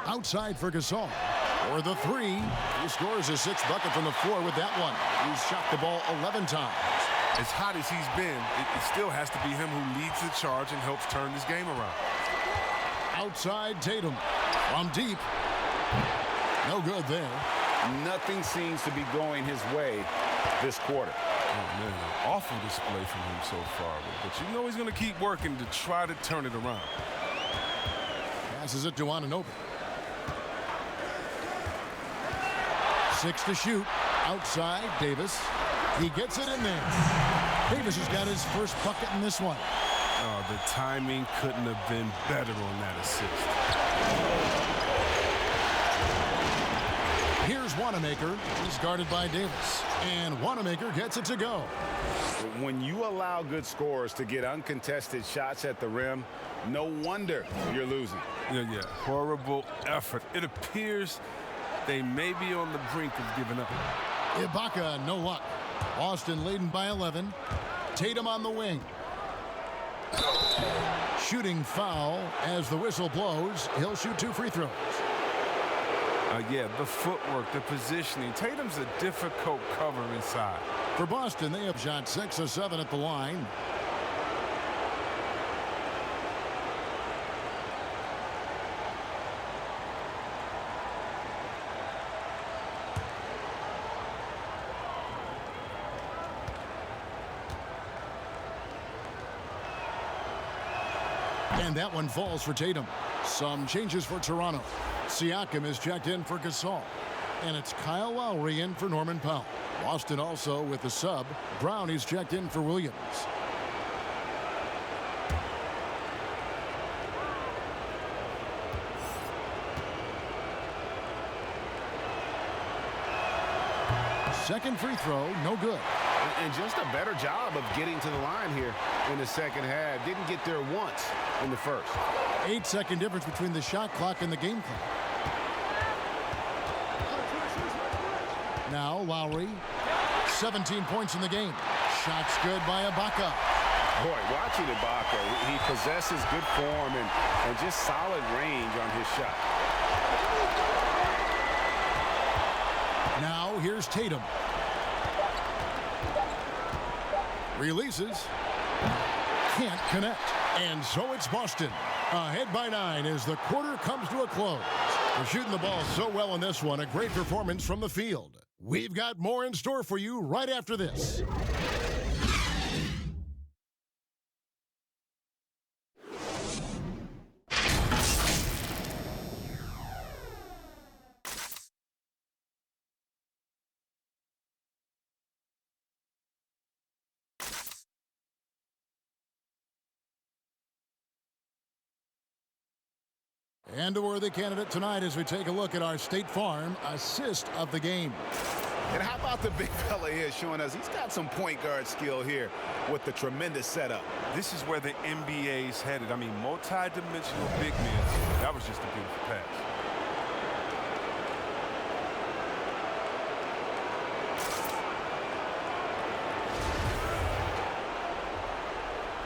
Outside for Gasol. For the 3. He scores his 6th bucket from the floor with that one. He's shot the ball 11 times. As hot as he's been, it still has to be him who leads the charge and helps turn this game around. Outside Tatum. From deep. No good there. Nothing seems to be going his way this quarter. Oh, man, an awful display from him so far. But you know he's going to keep working to try to turn it around. Passes it to Anunoby. 6 to shoot. Outside, Davis. He gets it in there. Davis has got his first bucket in this one. Oh, the timing couldn't have been better on that assist. Here's Wanamaker. He's guarded by Davis. And Wanamaker gets it to go. When you allow good scorers to get uncontested shots at the rim, no wonder you're losing. Yeah. Horrible effort. It appears they may be on the brink of giving up. Ibaka, no luck. Boston leading by 11. Tatum on the wing. Shooting foul as the whistle blows. He'll shoot 2 free throws. Yeah, the footwork, the positioning. Tatum's a difficult cover inside. For Boston, they have shot 6 of 7 at the line. And that one falls for Tatum. Some changes for Toronto. Siakam is checked in for Gasol. And it's Kyle Lowry in for Norman Powell. Boston also with the sub. Brown is checked in for Williams. Second free throw, no good. And just a better job of getting to the line here in the second half. Didn't get there once in the first. 8-second difference between the shot clock and the game clock. Now Lowry, 17 points in the game. Shots good by Ibaka. Boy, watching Ibaka, he possesses good form and just solid range on his shot. Now here's Tatum. Releases. Can't connect. And so it's Boston. Ahead by 9 as the quarter comes to a close. They're shooting the ball so well in this one. A great performance from the field. We've got more in store for you right after this. And a worthy candidate tonight as we take a look at our State Farm assist of the game. And how about the big fella here showing us he's got some point guard skill here with the tremendous setup. This is where the NBA's headed. I mean, multi-dimensional big men. That was just a beautiful pass.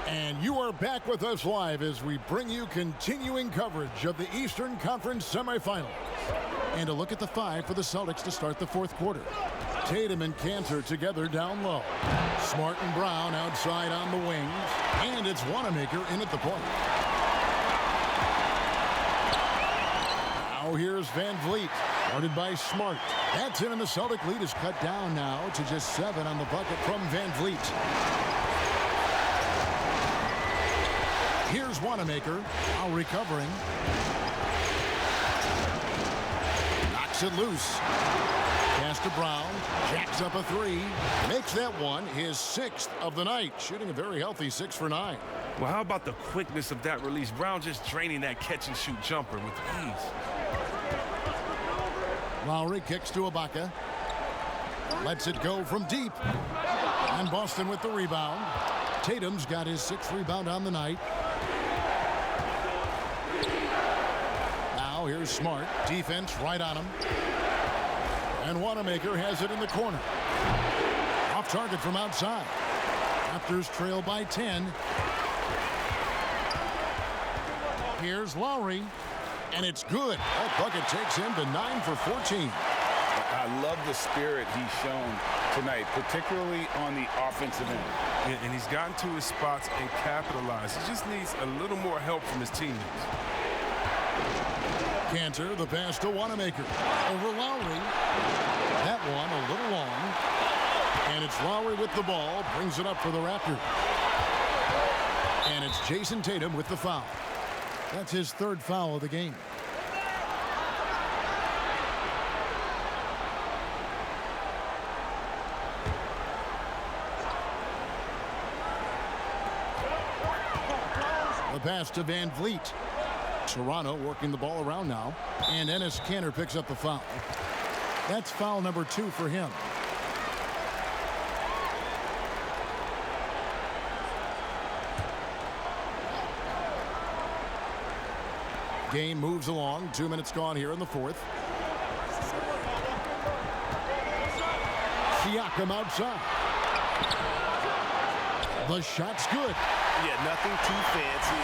And you are back with us live as we bring you continuing coverage of the Eastern Conference Semifinals. And a look at the 5 for the Celtics to start the fourth quarter. Tatum and Cantor together down low. Smart and Brown outside on the wings. And it's Wanamaker in at the point. Now here's Van Vliet, guarded by Smart. That's in, and the Celtic lead is cut down now to just 7 on the bucket from Van Vliet. Here's Wanamaker, now recovering. Knocks it loose. Pass to Brown, jacks up a 3, makes that one his 6th of the night, shooting a very healthy 6 for 9. Well, how about the quickness of that release? Brown just draining that catch-and-shoot jumper with ease. Lowry kicks to Ibaka. Lets it go from deep. And Boston with the rebound. Tatum's got his 6th rebound on the night. Now here's Smart. Defense right on him. And Wanamaker has it in the corner. Off target from outside. Raptors trail by 10. Here's Lowry. And it's good. That bucket takes him to 9 for 14. I love the spirit he's shown tonight, particularly on the offensive end. Yeah, and he's gotten to his spots and capitalized. He just needs a little more help from his teammates. Cantor, the pass to Wanamaker. Over Lowry. That one a little long. And it's Lowry with the ball. Brings it up for the Raptors. And it's Jason Tatum with the foul. That's his 3rd foul of the game. The pass to Van Vliet. Toronto working the ball around now. And Enes Kanter picks up the foul. That's foul number 2 for him. Game moves along. 2 minutes gone here in the 4th. Siakam outside. The shot's good. Yeah, nothing too fancy.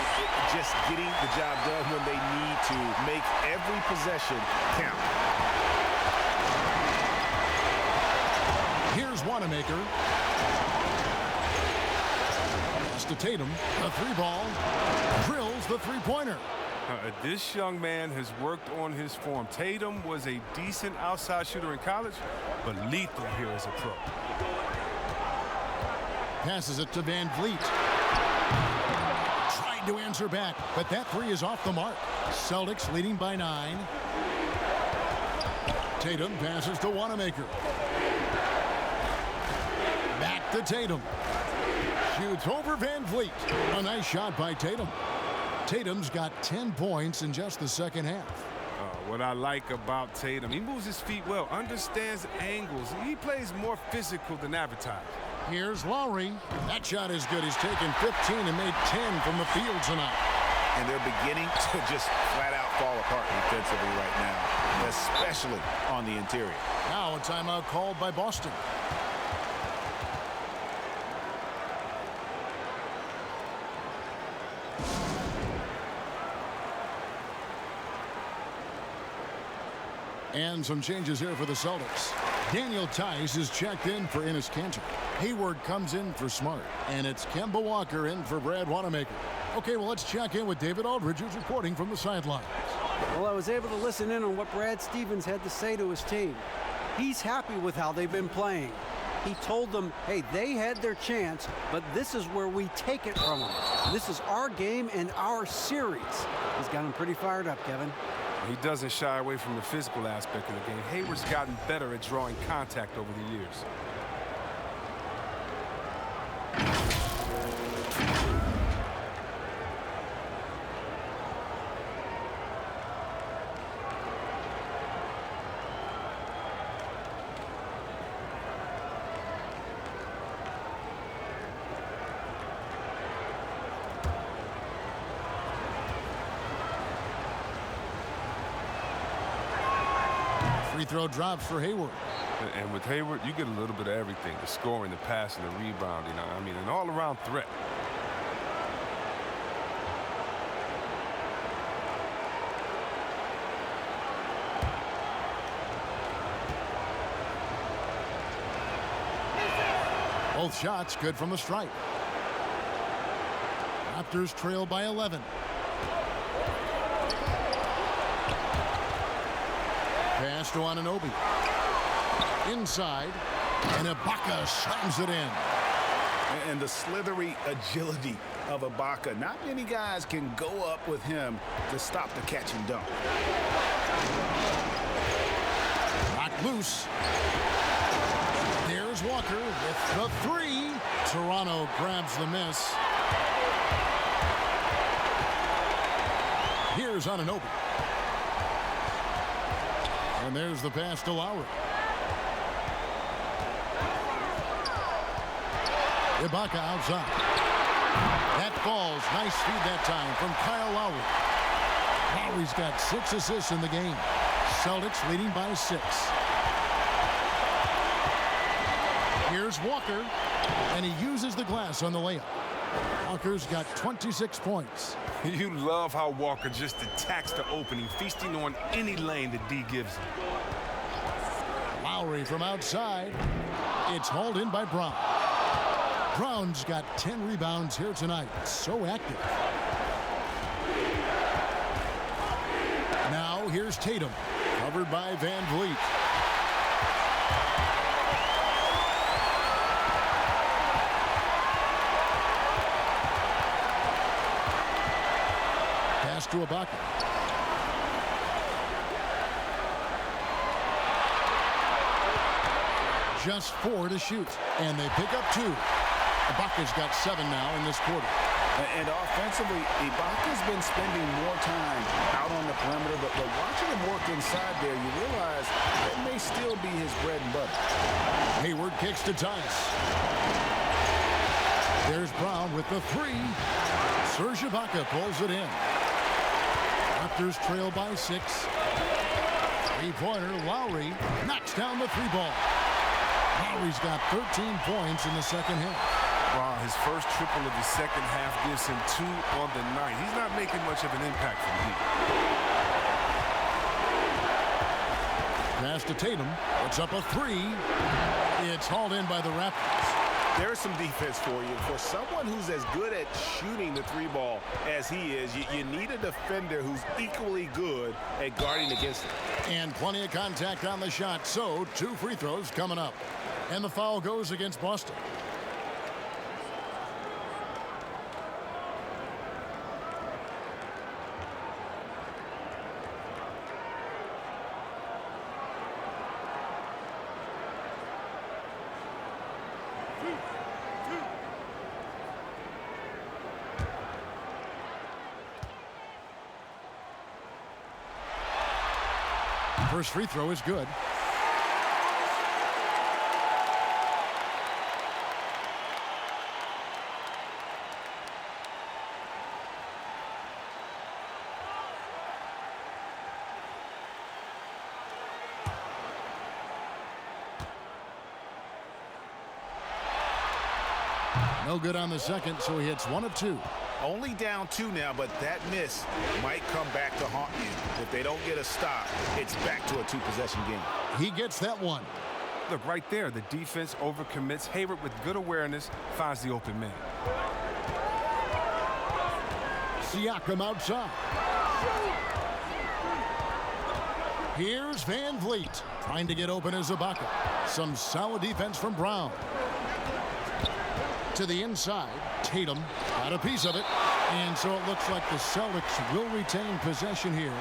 Just getting the job done when they need to. Make every possession count. Here's Wanamaker. to Tatum. The three ball. Drills the three-pointer. This young man has worked on his form. Tatum was a decent outside shooter in college, but lethal here as a pro. Passes it to Van Vliet. Tried to answer back, but that three is off the mark. Celtics leading by 9. Tatum passes to Wanamaker. Back to Tatum. Shoots over Van Vliet. A nice shot by Tatum. Tatum's got 10 points in just the second half. What I like about Tatum, he moves his feet well, understands angles. He plays more physical than advertised. Here's Lowry. That shot is good. He's taken 15 and made 10 from the field tonight. And they're beginning to just flat out fall apart defensively right now, especially on the interior. Now a timeout called by Boston. And some changes here for the Celtics. Daniel Tice is checked in for Enes Kanter. Hayward comes in for Smart. And it's Kemba Walker in for Brad Wanamaker. Okay, well, let's check in with David Aldridge, who's reporting from the sidelines. Well, I was able to listen in on what Brad Stevens had to say to his team. He's happy with how they've been playing. He told them, hey, they had their chance, but this is where we take it from them. This is our game and our series. He's got them pretty fired up, Kevin. He doesn't shy away from the physical aspect of the game. Hayward's gotten better at drawing contact over the years. Free throw drops for Hayward. And with Hayward, you get a little bit of everything. The scoring, the passing, the rebounding. I mean, an all-around threat. Both shots good from the stripe. Raptors trail by 11. Pass to Anunoby. Inside. And Ibaka slams it in. And the slithery agility of Ibaka. Not many guys can go up with him to stop the catch and dunk. Knocked loose. There's Walker with the three. Toronto grabs the miss. Here's Anunoby. And there's the pass to Lowry. Ibaka outside. That falls. Nice feed that time from Kyle Lowry. Lowry's got 6 assists in the game. Celtics leading by 6. Here's Walker, and he uses the glass on the layup. Walker's got 26 points. You love how Walker just attacks the opening, feasting on any lane that D gives him. Lowry from outside. It's hauled in by Brown. Brown's got 10 rebounds here tonight. So active. Now here's Tatum, covered by Van Vliet. Pass to Ibaka. Just 4 to shoot, and they pick up 2. Ibaka's got 7 now in this quarter. And offensively, Ibaka's been spending more time out on the perimeter, but watching him work inside there, you realize that may still be his bread and butter. Hayward kicks to Tice. There's Brown with the 3. Serge Ibaka pulls it in. Raptors trail by 6. Three-pointer, Lowry knocks down the 3 ball. Lowry's got 13 points in the second half. Wow, his first triple of the second half gives him 2 on the night. He's not making much of an impact from deep. Pass to Tatum. It's up a 3. It's hauled in by the Raptors. There's some defense for you. For someone who's as good at shooting the three ball as he is, you need a defender who's equally good at guarding against it. And plenty of contact on the shot, so 2 free throws coming up. And the foul goes against Boston. First free throw is good. No good on the second, so he hits 1 of 2. Only down 2 now, but that miss might come back to haunt you. If they don't get a stop, it's back to a 2-possession game. He gets that one. Look, right there, the defense overcommits. Hayward, with good awareness, finds the open man. Siakam outside. Here's Van Vliet trying to get open as Ibaka. Some solid defense from Brown. To the inside, Tatum got a piece of it, and so it looks like the Celtics will retain possession here.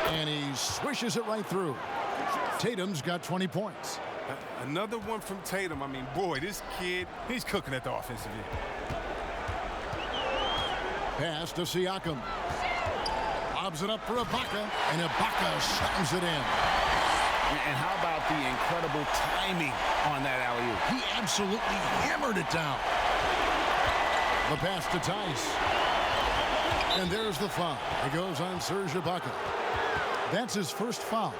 And he swishes it right through. Tatum's got 20 points. Another one from Tatum. I mean, boy, this kid, he's cooking at the offensive end. Pass to Siakam. Lobs it up for Ibaka, and Ibaka slams it in. And how about the incredible timing on that alley-oop? He absolutely hammered it down. The pass to Tice. And there's the foul. It goes on Serge Ibaka. That's his first foul.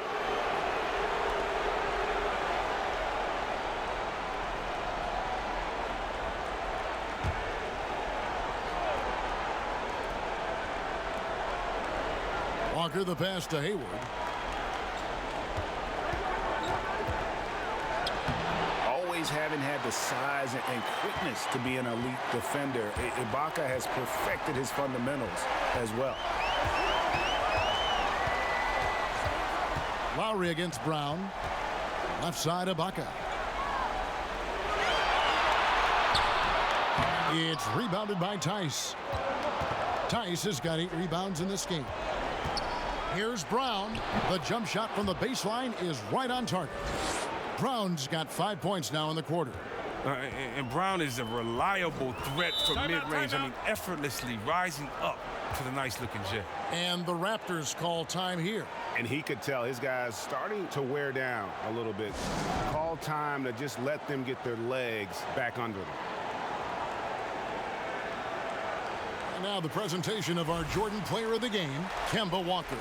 Walker the pass to Hayward. Always having had the size and quickness to be an elite defender, Ibaka has perfected his fundamentals as well. Lowry against Brown. Left side Ibaka. It's rebounded by Tice. Tice has got 8 rebounds in this game. Here's Brown. The jump shot from the baseline is right on target. Brown's got 5 points now in the quarter. And Brown is a reliable threat from mid-range. I mean, effortlessly rising up to the nice-looking jet. And the Raptors call time here. And he could tell his guys starting to wear down a little bit. Call time to just let them get their legs back under them. And now the presentation of our Jordan Player of the Game, Kemba Walker.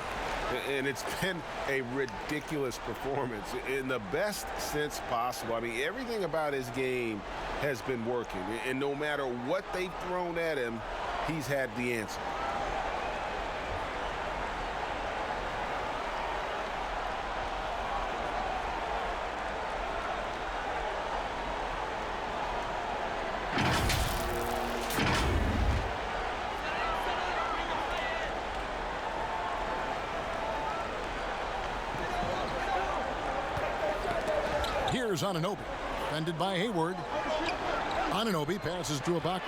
And it's been a ridiculous performance in the best sense possible. I mean, everything about his game has been working. And no matter what they've thrown at him, he's had the answer. Here's Anunoby, defended by Hayward. Anunoby passes to Ibaka.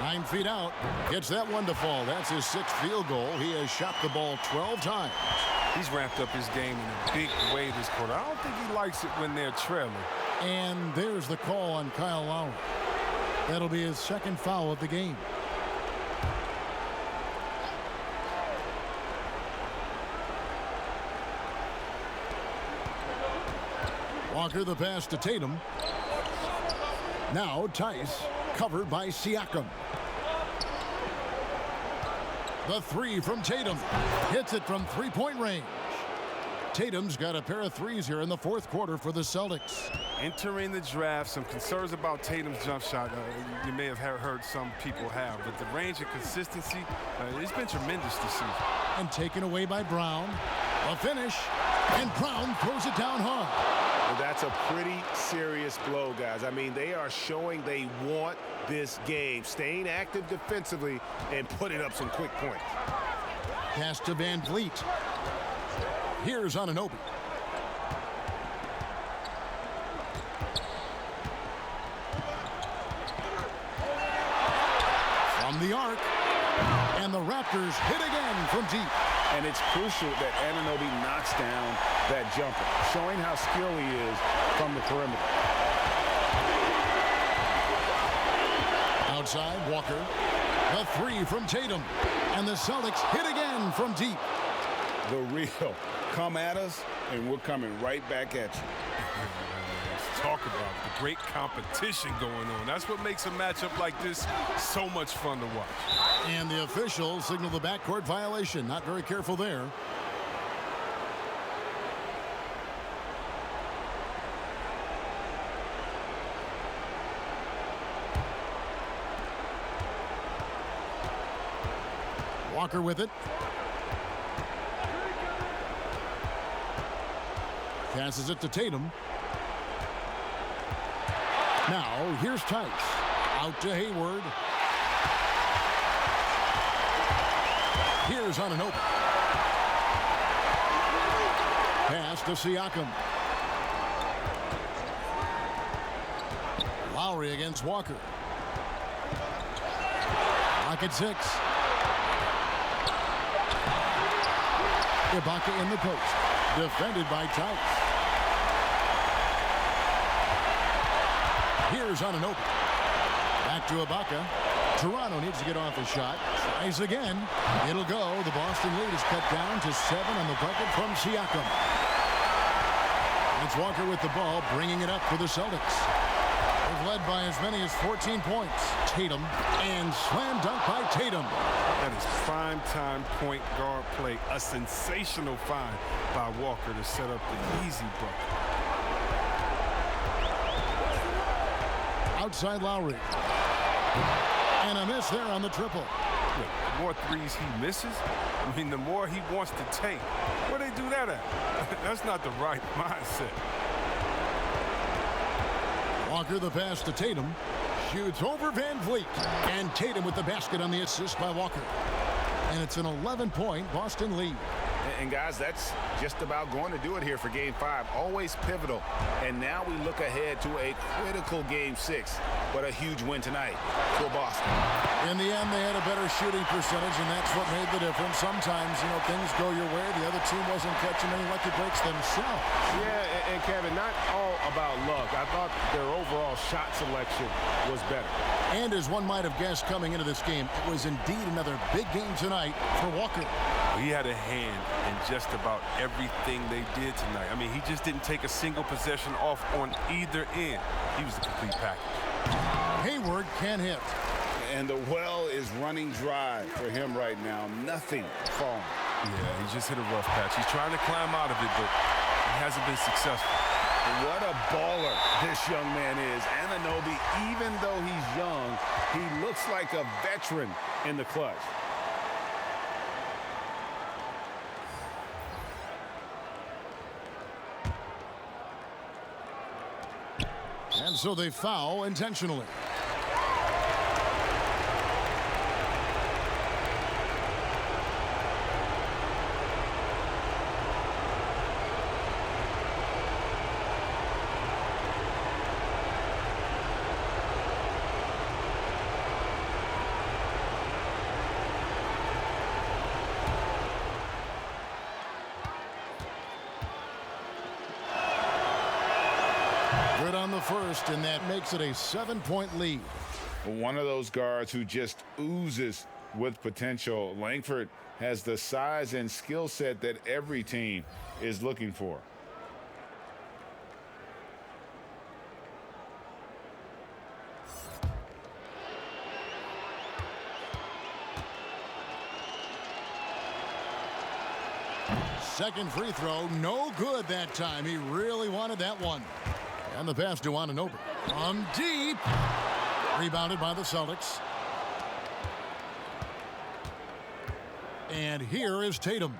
9 feet out, gets that one to fall. That's his 6th field goal. He has shot the ball 12 times. He's ramped up his game in a big way this quarter. I don't think he likes it when they're trailing. And there's the call on Kyle Lowry. That'll be his 2nd foul of the game. Walker the pass to Tatum. Now Tice covered by Siakam. The 3 from Tatum. Hits it from 3-point range. Tatum's got a pair of threes here in the fourth quarter for the Celtics. Entering the draft, some concerns about Tatum's jump shot. You may have heard some people have, but the range and consistency, it's been tremendous this season. And taken away by Brown. A finish, and Brown throws it down hard. And that's a pretty serious blow, guys. I mean, they are showing they want this game, staying active defensively and putting up some quick points. Pass to Van Vliet. Here's Anunoby. From the arc. And the Raptors hit again from deep. And it's crucial that Anunoby knocks down that jumper, showing how skilled he is from the perimeter. Outside, Walker. The three from Tatum. And the Celtics hit again from deep. The real. Come at us, and we're coming right back at you. Let's talk about the great competition going on. That's what makes a matchup like this so much fun to watch. And the official signaled the backcourt violation. Not very careful there. Walker with it. Passes it to Tatum. Now, here's Tice. Out to Hayward. Here's Anunoby. Pass to Siakam. Lowry against Walker. Lock at 6. Ibaka in the post. Defended by Tice. Here's Anunoby. Back to Ibaka. Toronto needs to get off a shot. Tries again. It'll go. The Boston lead is cut down to 7 on the bucket from Siakam. It's Walker with the ball, bringing it up for the Celtics. They've led by as many as 14 points. Tatum, and slam dunk by Tatum. That is prime-time point guard play. A sensational find by Walker to set up the easy bucket. Outside Lowry. And a miss there on the triple. Look, the more threes he misses, I mean, the more he wants to take. Where they do that at? That's not the right mindset. Walker the pass to Tatum. Shoots over Van Vliet. And Tatum with the basket on the assist by Walker. And it's an 11-point Boston lead. And guys, that's just about going to do it here for Game 5. Always pivotal. And now we look ahead to a critical Game 6. But a huge win tonight for Boston. In the end, they had a better shooting percentage, and that's what made the difference. Sometimes, things go your way. The other team wasn't catching any lucky breaks themselves. Yeah, and Kevin, not all about luck. I thought their overall shot selection was better. And as one might have guessed coming into this game, it was indeed another big game tonight for Walker. He had a hand in just about everything they did tonight. I mean, he just didn't take a single possession off on either end. He was a complete package. Hayward can't hit. And the well is running dry for him right now. Nothing falling. Yeah, he just hit a rough patch. He's trying to climb out of it, but he hasn't been successful. What a baller this young man is. Anunoby, even though he's young, he looks like a veteran in the clutch. And so they foul intentionally. Good on the first, and that makes it a 7-point lead. One of those guards who just oozes with potential. Langford has the size and skill set that every team is looking for. Second free throw, no good that time. He really wanted that one. And the pass to Anunoby. From deep. Rebounded by the Celtics. And here is Tatum.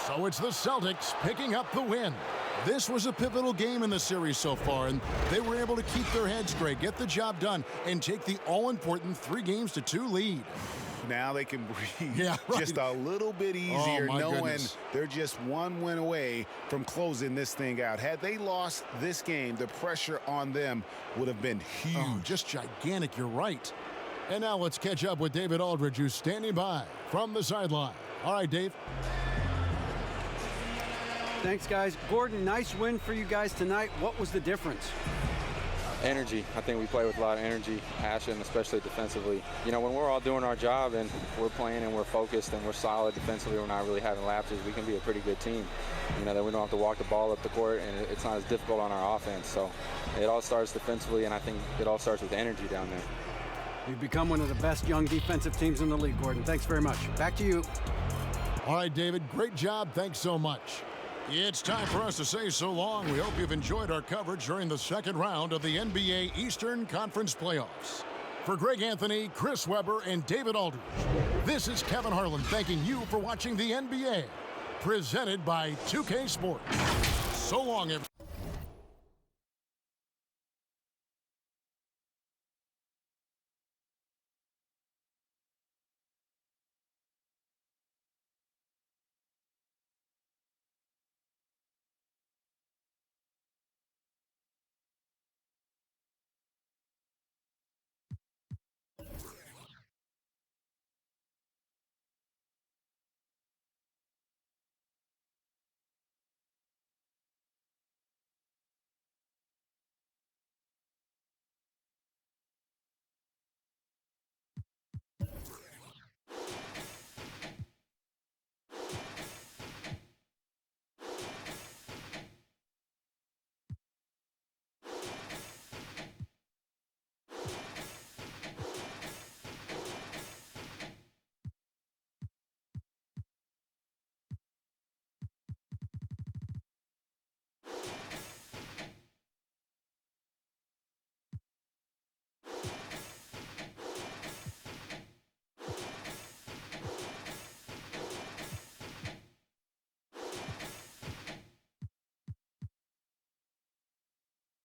So it's the Celtics picking up the win. This was a pivotal game in the series so far, and they were able to keep their heads straight, get the job done, and take the all-important 3-2 lead. Now they can breathe right. just a little bit easier, knowing goodness. they're just one win away from closing this thing out. Had they lost this game, the pressure on them would have been huge. Oh, just gigantic, you're right. And now let's catch up with David Aldridge, who's standing by from the sideline. All right, Dave. Thanks, guys. Gordon, nice win for you guys tonight. What was the difference? Energy. I think we play with a lot of energy, passion, especially defensively. You know, when we're all doing our job and we're playing and we're focused and we're solid defensively, we're not really having lapses, we can be a pretty good team. You know, that we don't have to walk the ball up the court, and it's not as difficult on our offense. So it all starts defensively, and I think it all starts with energy down there. You've become one of the best young defensive teams in the league, Gordon. Thanks very much. Back to you. All right, David, great job. Thanks so much. It's time for us to say so long. We hope you've enjoyed our coverage during the second round of the NBA Eastern Conference Playoffs. For Greg Anthony, Chris Webber, and David Aldridge, this is Kevin Harlan thanking you for watching the NBA, presented by 2K Sports. So long, everyone.